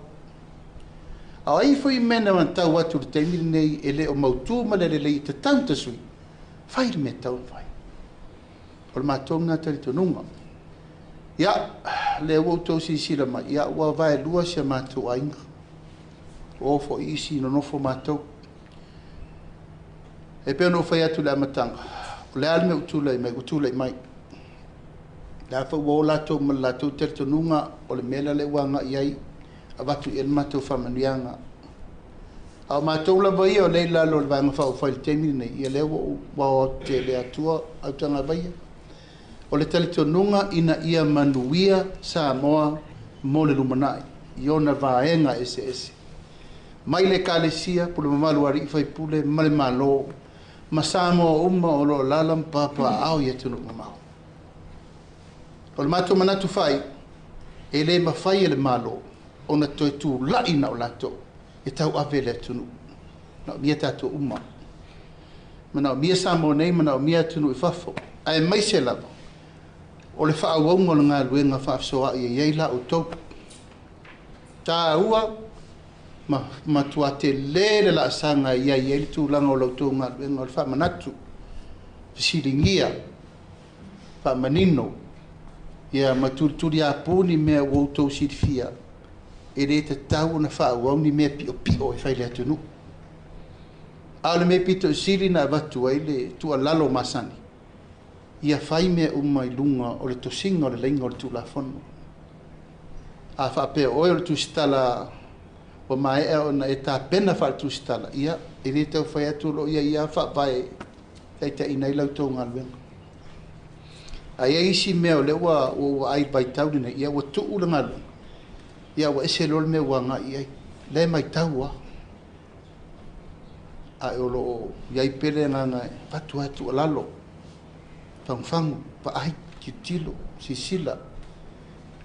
A ai fwoi mena man tau atu le teimiri nei, e le o mautu ma le lei te tau te sui. Whai le me tau whai. O le matou ngā tari tonunga. Ia, le wautou si sila mai, ia ua vai lua se matou ainga. O fo isi no nofo matou. E peo no whai atu le amatanga. O le alme utulai mai. La fa wo la to ma la to ter tonunga o le mela le wanga iai a watu el matou famanianga a matou la vai o le la lo vanga fa o fa il temi nei ia le wo te le atua au tanga vai o le talitonunga ina ia manuia Samoa mo le lumanai i ona vaenga ese mai le kalesia po le mamalu ari faipule ma le malo ma Samoa uma o lo lalam papa au ia tunu mamau o le mato manatu fai e le mafai e le malo ona toe tu laina o lato e tau ave le tunu na mia tato uma mana mia Samoa nei mana mia tunu i fafo ai mai se lava o le whaauaunga o ngā luenga whaafsoa i e la o tau. Tā ua, ma tua te lele la asanga i e li tūlanga o lautou ngā luenga o le whaamanatu, siringia, whaamanino, ia maturi a pōni mea wautou sirifia, e re te tau na whaauauni mea pio e whaile atunu. A le mea pito siri na watu ai le tua lalo masani. Ia fai mea uma i lunga o le tosinga o le leinga o le tūlafono. A whapea oe o le Tusitala o mai o na e tā pena wha le Tusitala. Ia, e re tau whai atu lo ia whapae kei ta ina i lautou ngā luenga. A ia isi mea o le ua o ai bai taurina, ia ua tuu le ngā luenga. Ia ua ese lol mea wanga ia le mai taua. A e o lo iai pele nganga patu atu o lalo. Fangu pa ai kitilo sisila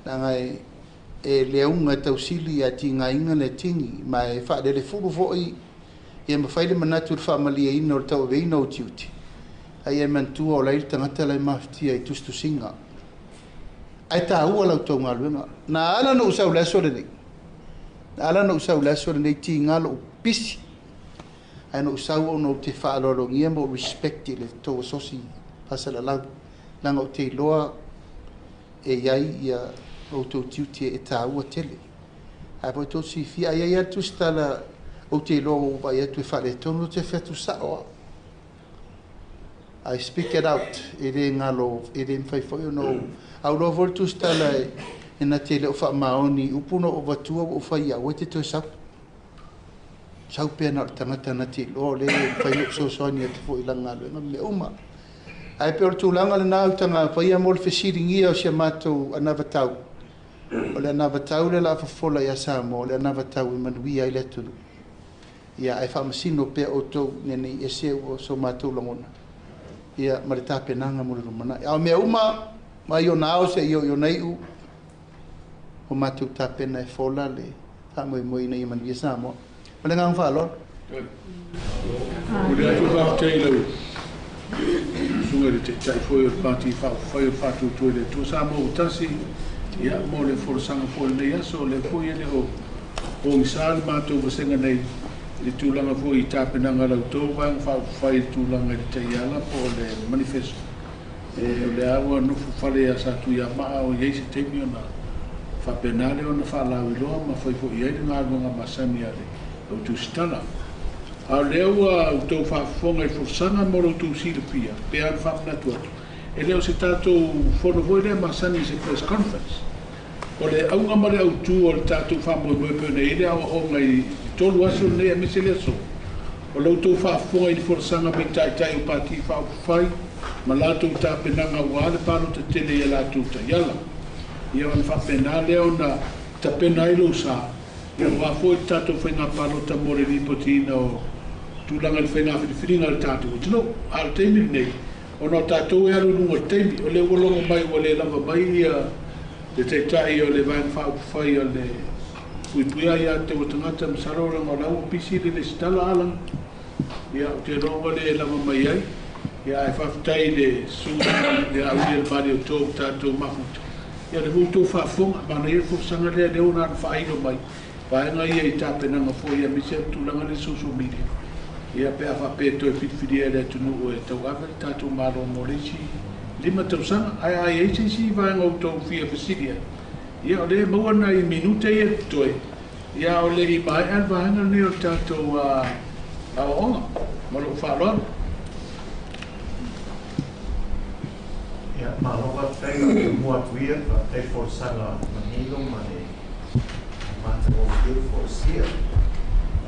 ngai e leunga tau sili ati ngainga le tingi mai fa de le fulu foi e me faile manatu fa malia ino tau veina o tiuti ai e mantu o lai tangata lai mafti ai tustu singa ai ta ua lau tau ngaluenga na ala no usau la sore nei ala no usau la sore nei ti ngalo pisi ai no usau no te fa lo ngia mo respect le to sosi Faasalalauina langa o te loa e iai ia o tau tiuti e tā ua tele. Ai po tau si fia ai ai Tusitala o te loa o vai atu e whare tono te whetu sao. I speak it out e re ngalo e re mwhaifoi no au loa vol Tusitala e na te leo wha maoni upuno o watua o whai au e te toi sau. Sau pēna o tangata na te loa le whai so soani a te fo ilanga loa me uma. Ai pe o tūlanga le nāu tanga whaia mo le whesiringia o sia mātou anavatau. O le anavatau le la Fofola ia Samoa, o le anavatau I manuia I le tunu. Ia ai whamasino pe o tau nene e seu o so mātou langona. Ia ma le tāpenanga mo le rumana. Au mea uma, mai o nāo se i o nei u, o mātou tāpena e fola le whamoe moi nei I manuia Samoa. O le ngang whalon? O le atu whaateilau. Sunga de te tai foi o pati foi o fatu tu le tu Samoa tasi ia mo le forsanga po le aso le foi le o misal mato vasenga nei le tulanga foi I tapenanga la to wang fai tulanga de taiala po le manifesto e le awa no fale asa tu ia ma o ye se temi ona fa penale ona fa la wilo ma foi foi ia nga nga masani ale o Tusitala a leua o tau whaafonga I forsanga moro tu silipia, pe an whaamnatu atu. E leo se tātou whanavoi lea masani se press conference. O le aunga mare au tū o le tātou whaamoi pēne e lea o ngai tolu aso nea me se lea so. O lau tau whaafonga I forsanga me tai o pāti whaafai, ma lātou tāpenanga o ale pāno te tele I lātou ta yala. Ia wan whaapena leo na ta pena ilo sa. Ia wafo I tātou whainga pāno ta more ripotina o tūlanga I whainga whiringa le tātou. Tino, al teimi nei, o no tātou e alu nunga teimi, o le walonga mai o le lava mai ia le te tai o le vaeng whai o le puipuia ia te o tangata msaroranga o lau pisi le stala alang. Ia o te ronga le lava mai ai, ia e whaftai le sunga le au le mari o tō tātou mafuta. Ia le mūtou whaafonga, mana ia fosanga lea leo nāna whaino mai. Vaenga ia I tāpenanga fo ia mise tūlanga le social media. Ia pe a whapeto e whitwhiria le tunu o e tau awe, tātou maro moresi. Lima tausanga, ai eisi si vaenga o tau fia whasiria. Ia o le mawana I minute ia toi. Ia o le I mai an vaenga ne o tātou aonga. Malo whaaloan. Ia, maloga tega mua tuia, te forsanga manilo, mane mata o teu forsia.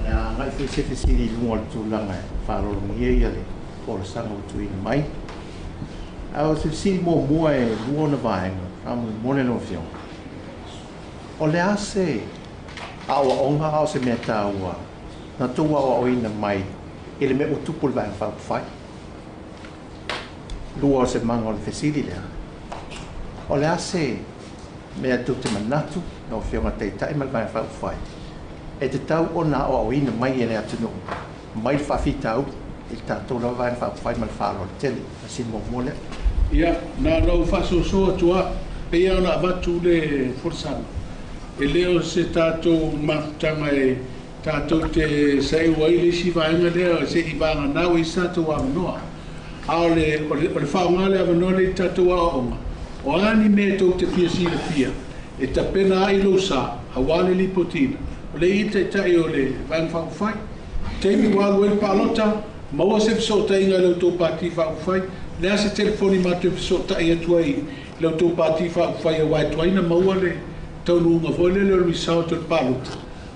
Ia, ngai se fesiri lunga tūlanga, whaarolongia ia le forsanga o tuina mai. Au se si mua e lua na vaenga, amu mone no fio. O le ase, au onga au se mea tāua, na tua o oina mai, ele me utupu le vaenga whai. Lua o se manga o le fesili lea. O le ase, mea tu te manatu, no fio ma te tai ma le vaenga whai. E te tau o na o oina mai e le atunu, mai le whawhitau, il tātou la vaenga whai ma le whalo le tele, a sin mo mole. Ia, na lau whasoso atua, pe ia na avatu le forsana. E leo se tātou matanga e tātou te sai wai le si vaenga leo, se i vanga nau i tātou amanoa. A o le whaonga le amanoa le tātou aonga. O ani me tau te fia si le fia. E ta pena ai lo sa, hawale li potina. O le ita i tai o le vaenga whakufai. Teimi walu e palota, maua se fisota inga leo tō pāti whakufai. Lea se telefoni mātou fisota i atua i leo tō pāti whakufai a wai tuaina maua le taunu unga foi le risau te palota.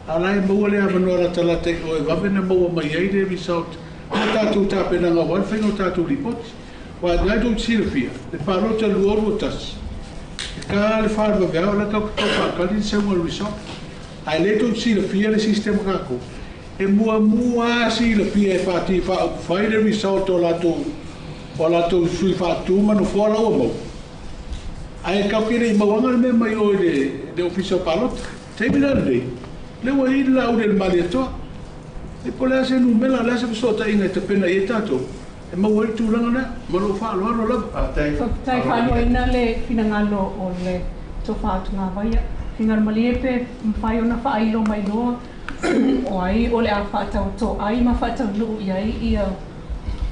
Alai maua le avanoa ratalata o e wawena maua mai ei le risau te. O tātou tāpena ngā wai whainga o tātou ripoti. Wa ngai tō tsirapia, le palota luoru o tasi. E kā le whārwa vea o la kau kato whakali se unga risau. Ai le tō tsirapia le sistema kako. E mua tsirapia e pāti whai le risau tō lātou o lātou sui whātuma no whāla o mau. Ai kau kere I mawanga le mai o le official palota. Teimi la le. Le wa I la ure le mali atoa. E po lea se numela lea se pisota inga e te pena I e tātou. E maua I tūlanga na. Malo whaalo aro lava. Tai whaaloina le pinangalo o le tō whātunga waia. Hingar maliepe mwhai ona whailo mai loa. O ai o le a whātau tō. Ai ma whātau nuu I ai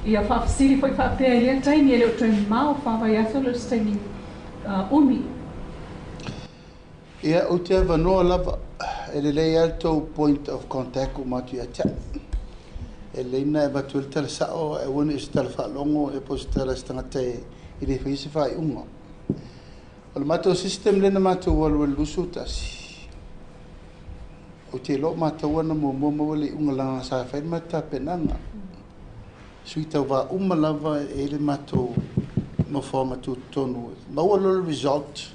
ia whaafasiri foi whaapea I lea taini e leo taini mao whaawai aso leo taini umi. Ia o te avanoa lava, e le lei alto point of contact o matu ia tia. E leina e matu il tala sao, e wane is tala whaalongo, e po si tala stangata I le whaisi whai unga. O le matu system lena matu walu e lusu tasi. O te lo matu wana mo wale unga langa sa whai mata penanga. Sui tau wa lava e le matu ma forma tu tonu. Maua lo result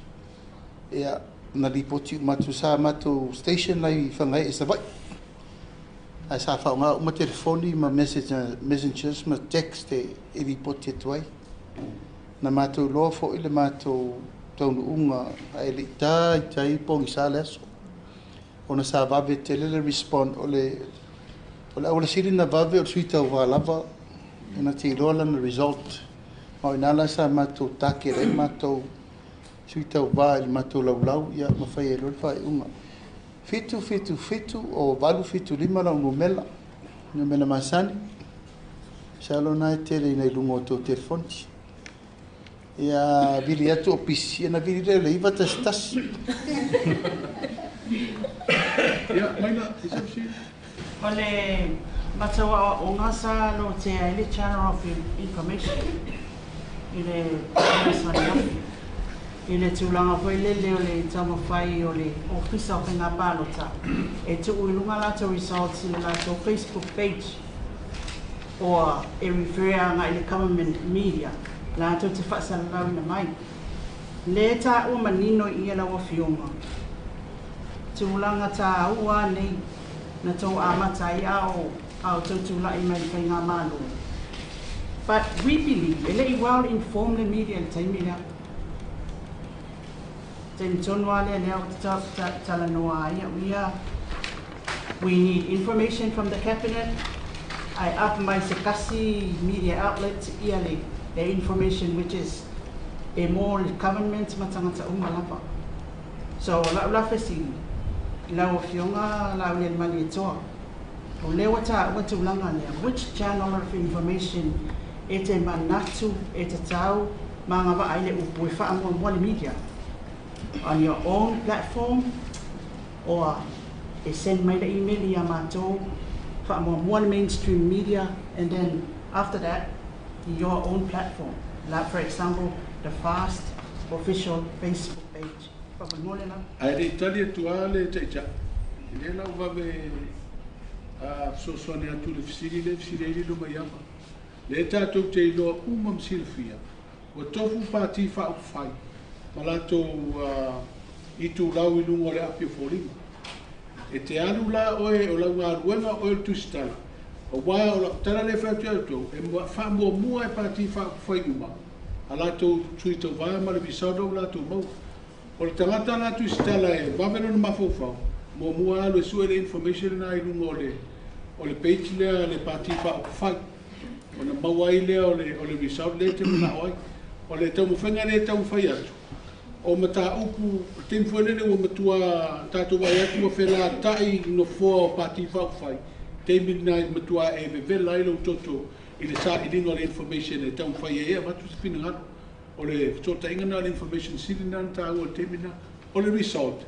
ia na ripoti matu sa matu station lai whangai e Savaii. Ai sa whaunga uma telefoni ma messengers ma text e ripoti atuai. Na matu loa fo ile matu tonu unga ai le tai pongi sa leso. Ona sa vave te le respond ole siri na vave o sui tau wa lava ina te rola na result. Ma inala sa matou take re matou sui tau wā I matou laulau ia mawhai e lor whai unga. Fitu o walu fitu lima lau numela masani. Salo nai tere nei lungo o tō telefoni. Ia vili atu o pisi, ina vili reo le iwa tas. Ia, maina, isapsi. Ole matawa o ngasa lo te ele channel of information. Ile ile tūlanga koe lele o le tama whai o le ofisa o ngā pālota. E tu uilunga lato results I le lato Facebook page o e refer ngā I le government media. Lato te Faasalalauina mai. Le tā ua manino I la wafionga. Tūlanga tā ua nei na tō amata I au tūtula I mai kai ngā mālo. But we believe, ele I well-informed the media and time media. Then tonwale leo talanoa we need information from the cabinet. I up my sekasi media outlets iale the information which is a more government matangata umalapa. So la fesi la ofionga la len mali toa. Ole wata ulanga lea which channel of information ete manatu ete tau mga ba aile upuwe wha media on your own platform or send my email ya mato from one mainstream media and then after that your own platform, like for example the FAST official Facebook page. Ai le Italia tuale te cha le la vave so sonia tu le fisili lo mai ama le tatou te lo umam silfia ua tofu pati fa'aufai ma latou i tulau i luga o le api o folima e te alu la oe o laugaluega oe o le tusitala o wā o laʻutala le fa'atuautou e fa'amuamua e pati fa'aufai uma a latou tui tauvā ma le visaulo o latou maua o le tagata la tusitala e vavelona mafaufau muamua alu e sua le information na i luga o le page lea le pati fa'aufai ona maua ai lea o le result le te manao ai o le taumawhaiga le taumawhai atu o mataupu teimufuelele ua matua tatou ai atu ua felata'i nofoa o pati fa'aufai teimina matua e vevela ai lou toto i le sa'iliga o le information e taumawhai e ea matu se finagalo o le sotaʻiga na le information sili na taua le teimina o le result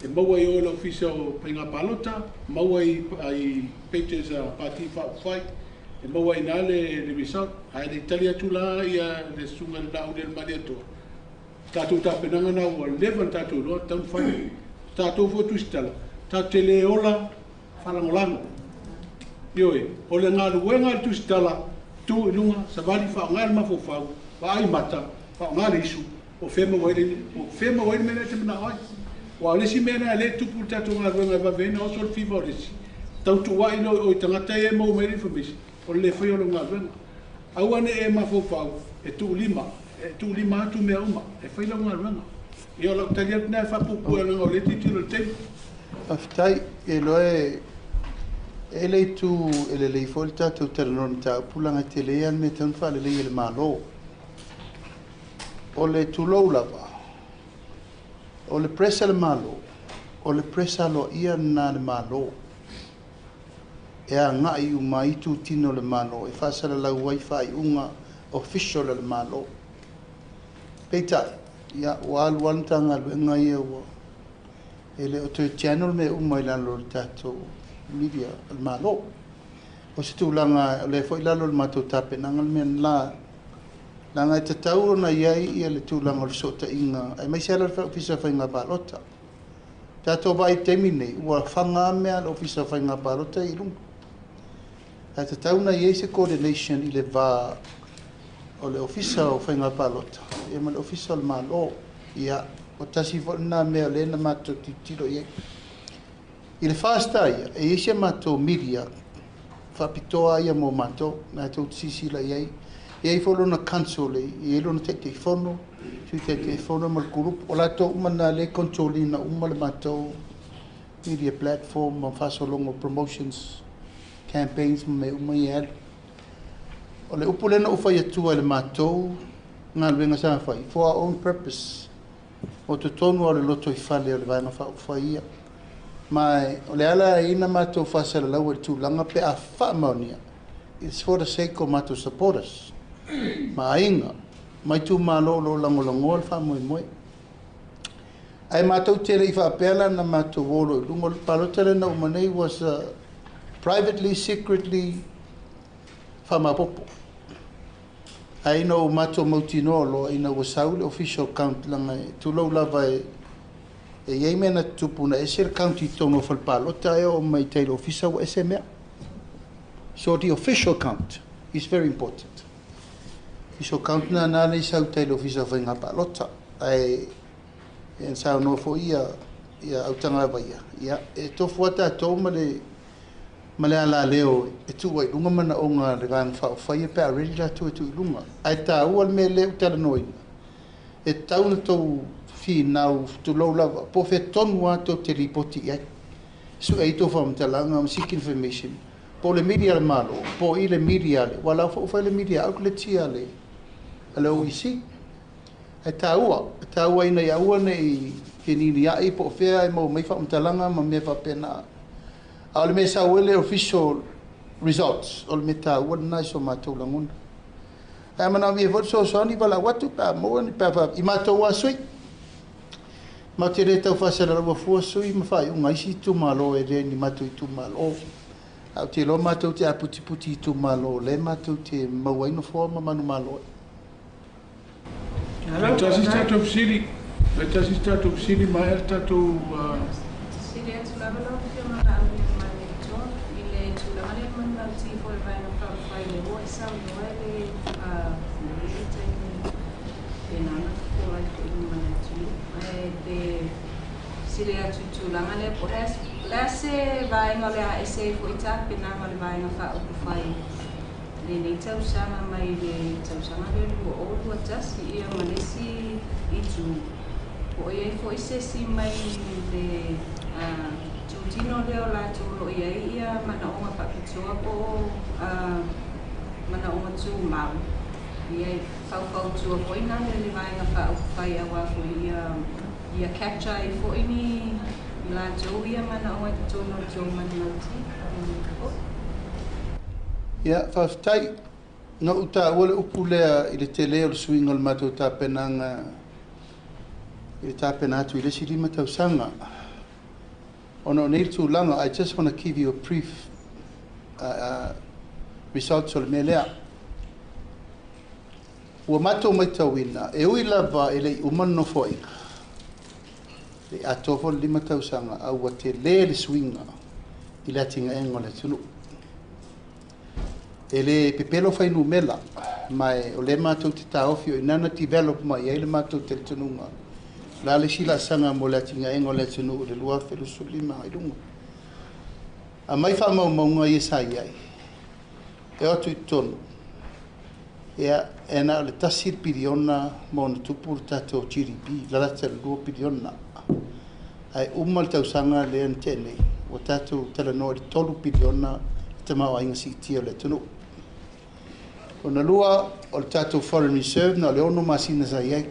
e maua i o le ofisa o paiga palota maua ai pages a pati fa'aufai e maua ina le result ae le itali atu la ia le suga le la'u le mali atoa tatou tapenaga na ua leva na tatou loa taumafai tatou fo tusitala tatou te lē ola falagolago ioe o le galuega le tusitala tu i luga savali fa'aogā le mafaufau fa'ai mata fa'aogā le isu o femauai le mea le te manao ai ua o lesi mea na lē tupu le tatou galuega e vaveina oso le fiva o lesi tautu'ua'i o i tagata e mau mai le information o le fai o lo galuega aua ne e mafaufau e tu'ulima atu mea uma e fai lau galuega ia o laʻutali atu na e fa'apupuegaga o le titilo le teimu aftai e loe e le tu e le lei foi tatou talanona taupulaga te lea ana me tauna fa'alelei e le mālō o le tulou lava o le presa le mālō o le presa aloa'ia na le mālō e aga'i uma i tutino le mālō e fa'asalalau ai fa'ai'uga official le mālō peita'i ia ua alualu tagaluega ia ua e le o toe channel me uma i lalo le tatou media le mālō o se tulaga o le fo'i lalo le matou tapenaga le mea la laga e tatau ona iai ia le tulaga o le so'ota'iga ai maisi ala le fa'aofisa faiga palota tatou va'i taimi nei ua faga mea le ofisa faiga palota i luga ae tatau na iai se coordination i le vā o le ofisa o faiga palota ia ma le ofisa o le mālō ia o tasi fo'i na mea le na matou titilo iai i le fasta ia e isi matou media fa'apitoa ia mo matou na tou sisi la iai iai fo lona council i lona te'iteifono tui te'iteifono ma le kurupu o latou uma na le controlina uma le matou media platform ma fa'asologo promotions campaigns ma me uma ia ale o le upu lena ufa ia tua le matou galuega sa fai for our own purpose o totonu o le loto i fale o le vaega fa'aufaia mai o le ala ina matou fa'asalalau e le tulaga pe a fa'amaonia it's for the sake of matou supporters ma ainga mai tumālō lo lagolagoa le fa'amoemoe ae matou tele i fa'apea lana matou olo i luga o le palota lena uma nei was privately secretly fa'amapopo ae ina o matou mautinoa loa ina ua sau le official count laga e tulou lava e iai mea na tupu na ese le county tono fa le palota e o mai tai le ofisa ua ese mea so the official count is very important official count na le sau tai le ofisa faiga palota ae e saunoa fo'i ia autaga vaia ia e tofu a tatou ma le alaleo e tu'ua i luga mana'oga le gaga fa'aofai e pe areli latou e tu'iluga ae tāua le mea lē u talanoina e tauna tou finau tulou lava po fetonu atou te ripoti ai su ai tou fa'amatalaga ma seek information po le media le mālō po i le media le ua lau fa'aufai le media au le tia le OEC e tāua ina iaua nei ke ninia'i po o fea e mau mai fa'amatalaga ma mea fa'apena a o le mea sau ele official results o le mea tāua lanai so matou lagona ae manami e fo'i soasoani valau atu pe amoa ni pe i matou asui ma te re tau fa'asalalau afua sui ma fa'ai'uga isi tumālō e lē ni matou i tumālō au te loa matou te aputiputi i tumālō le matou te mauai nofoa ma manu mālō tasi tatou fisili tasi tatou fisili ma e tatou Siri atu lava lau ke mana au ni mani to i le tulaga le manauti fo le vaega fa'aufai le ua i saunoa le le po le se vai nga le a se fo ita pina nga le vai nga fa o fai le nei tau sama mai le tau sama le o o tasi ia manesi itu po ia fo ise si mai le tino leo la tu lo ia mana o ma pakitoa po mana o tu mau ia fau tu po ina le vai nga fa o fai awa fo ia capture I fo ini la jo ia mana o tu no jo mana ti ia fa tai no uta wole upulea ile tele o swing o mato ta penanga ile ta penatu ile sili mata usanga ono nei tu langa. I just want to give you a brief results o melea o mato mai tawina e ui lava ele umano foi le atofo lima tausanga au wa te le swinga i la tinga engo le tulu ele pepelo fai numela mai o le mato te taofio i nana develop mai ele mato te tununga la le sila sanga mo le tinga engo le tunu le lua felu sulima i lunga a mai fa mau maunga i sai ai e o tu tonu ia ena le tasir piriona mo na tupu tato GDP la te lua piriona ai umal tausanga le antene o tato tala no le tolu piriona te mau ainga si tia le tunu o na lua o le tato foreign reserve na le ono masina sai ai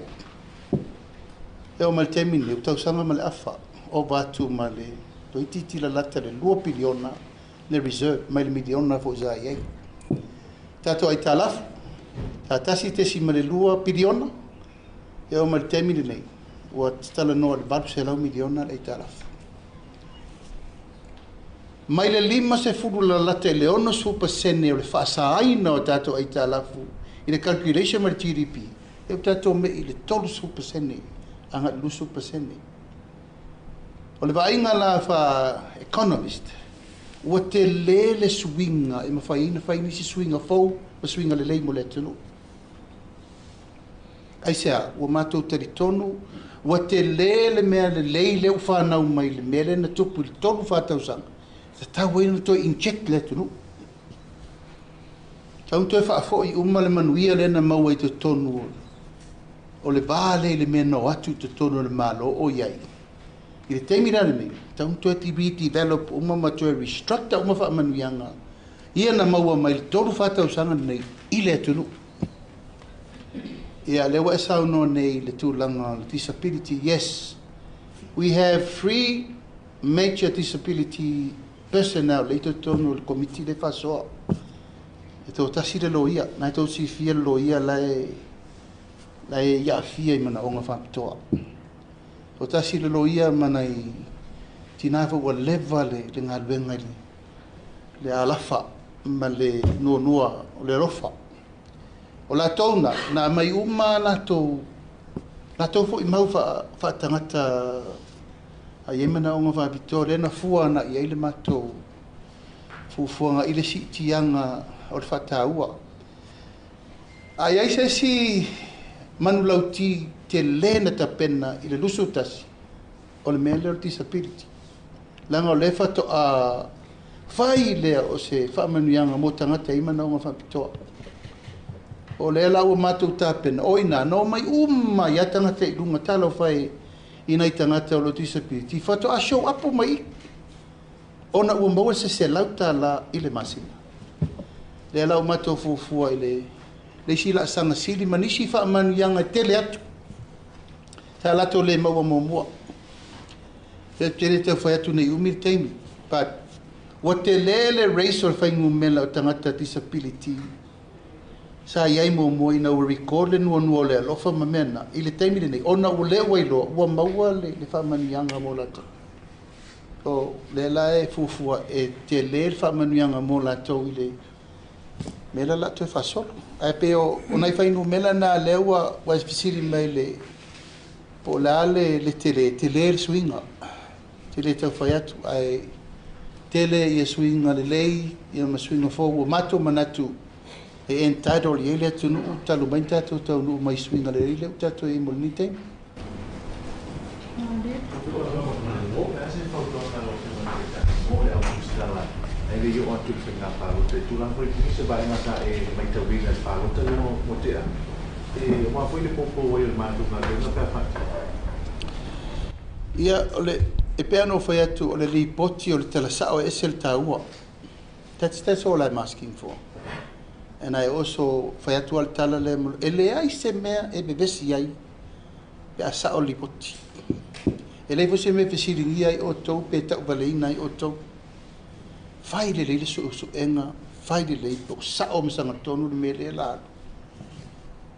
e o mal temine o tausanga ma le afa o batu ma le toititi la lata le lua piriona le reserve mai le miliona fo sai ai tato ai talafu tasi te si male lua piriona e o mal temine nei o tala no al balu se lau miliona le talaf mai le lima se fulu la late le ono super sene o le Faasalalauina o tato ai talafu i le calculation mal GDP e o tato me i le tolu super sene anga lu super sene o le vainga la fa economist o te le swinga e mafaina faini si swinga fou ma swinga le lei mo le tunu ai sea o matou teritonu ua te lē le mea lelei le u fanau mai le mea lena tupu i le tolu fatausaga tatau ai na toe inject le atunuu tau toe faafoʻi uma le manuia lena mau ai totonu o le vā lei le mea no atu i totonu o le maloo iai i le taimi lale nei tau toe redevelop uma ma toe restructure uma faamanuiaga ia na maua mai le tolu fatausaga lenei i le atunuu ia le ua e saunoa nei le tulaga le disability. Yes, we have 3 major disability personnel le totonu o le komiti le fasoa e tau tasi le loia na e tau sifia le loia lae iaafia i manaʻoga faapitoa o tasi le loia mana i tinā ua leva le galuega i le alafa ma le nuanua o le alofa o latou na mai uma latou foʻi mau faatagata ai ai manaʻoga faapitoa lena fua na i ai le matou fuafuaga i le siʻitiaga o le faatāua ai ai sesi manulauti te lē na tapena i le lusu tasi o le mea lea o le disability laga o le fatoʻa fai lea o se faamanuiaga mo tagata ai manaʻoga faapitoa o le la o matou tapena o ina no mai uma ia tagata i luga talo fai ina i tagata o lo disability fatoʻa show up mai ona ua maua seselau tala i le masina le la o matou fuafua i le silaasaga sili ma nisi faamanuiaga tele atu sa latou le maua muamua le tele taufai atu nei umi le taimi but ua te lē le race o le faigumela o tagata disability sa iai muamua ina ua record le nuanua o le alofa ma mena i le taimi lenei ona ua lē ua iloa ua maua le faamanuiaga mo latou o le la e fuafua e te lē le faamanuiaga mo latou i le mela latou e faasolo ae pe onai fainumela na lea ua fesili mai le po la le tele le suiga tele taufai atu ae tele ia suiga lelei ia ma suiga fou ua matou manatu e entitled i ai le atunuu talu mai tatou taunuu mai suiga lelei leu tatou e molini taimi Tusitala. Ai le yo atu se nga pa o te tulang ko i se vai mata e mai te winga pa o te mo te a. E o ma foi le popo o il matu na le na pa. Ia ole e pe ano fai atu ole li poti o le talasa o esel taua. That's all I'm asking for. And I also fai atu al tala le ele ai se mea e bebesi ai pe asa o li poti. Ele fosse me fesiringia ai o tou pe tau valeina ai o tou. Fai le leile su enga, fai le leile po sa o msanga tonu le mele la.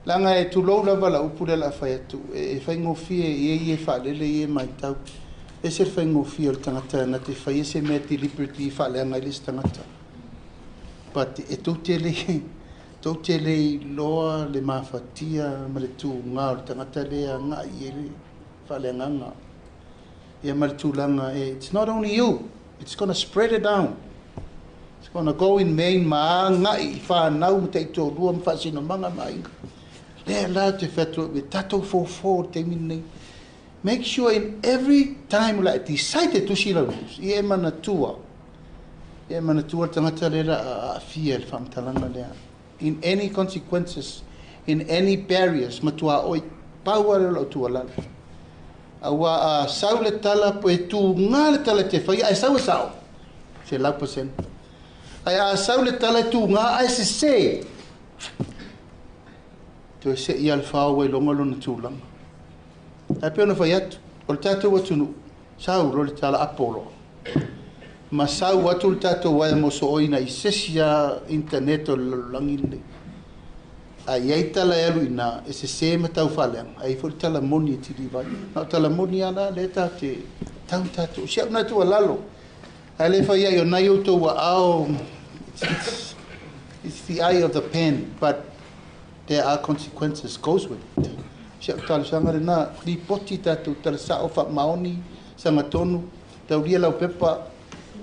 Langa e tu lo la vala upule la fai atu e fai ngofie e fa lele e mai tau. E se fai ngofie o tangata na te fai se me te liberty fa le anga ilis tangata. But e tele loa le mafatia ma le tu ngā o tangata lea ngā i e fa le nganga. E ma le tu langa e, it's not only you, it's going to spread it down. It's going to go in Maine ma ngai fa nau me te to rua ma sino manga mai. Le la te fetu me tato fo te mine. Make sure in every time like decide to see those. E mana tua. E mana tua tangata le a fia le famtalanga le. In any consequences, in any barriers matua oi power lo tua la. Awa saule tala po e tu ngā tala te whai ai sau se lau pasen ai saule tala tu ngā ai se to se i al whao e longa lona tūlanga ai peona whai atu o le tātou atunu sau ro le tala apolo ma sau atu le tātou wai mo so oina i sesia internet o langile ai ai tala e aluina e se matau whaleanga ai fo tala moni ti di vai na tala moni ana le ta te tau tatu sia na tu lalo ai le fa ia yo na yo to wa au it's the eye of the pen but there are consequences goes with it sia tala sanga na li poti tatu tala sa o fa maoni sanga tonu tau ria lau pepa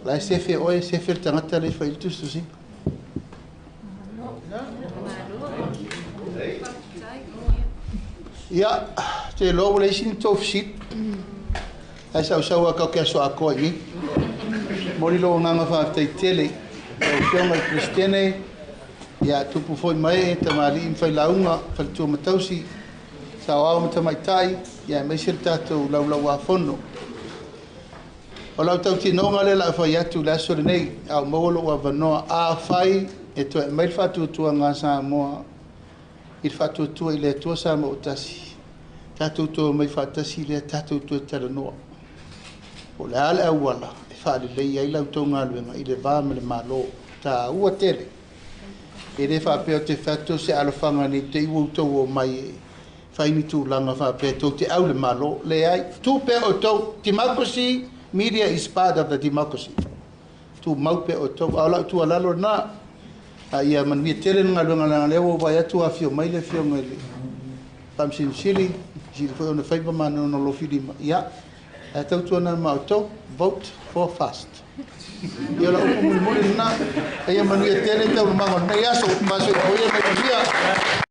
la sefe o sefe tangata le fa il tu si ia te lo le sin tof sit ai sau ka ke so ako ni mori lo nga fa te tele o fiona cristiane ia tu pu foi mai te mari in fai launga fa tu matausi sa wa mata mai tai ia me sir tato lau wa fono o lau tau ti no ngale la fa ia tu la so nei au mo lo wa vano a fai e to mai fa tu nga sa mo il fatto tu ile tu sa mo tasi tatu to mai fatasi le tatu to tala no o la ala wala e fa le ia ila to ngalwe ile va me le malo ta u tele e le fa pe te fatto se ala fanga ni te u to o mai fa ni tu langa fa pe to te au le malo le ai tu pe o to democracy media is part of the democracy tu mau pe o to ala tu ala lo na ia man mi tele nga lunga le o vai atu a fio mai le fio ngai tam sin sili ji foi ona fai ma no lo fili ia e tau tu na ma to vote for fast ia la o mo na ia man mi tele tau ma no ia so ma so o ia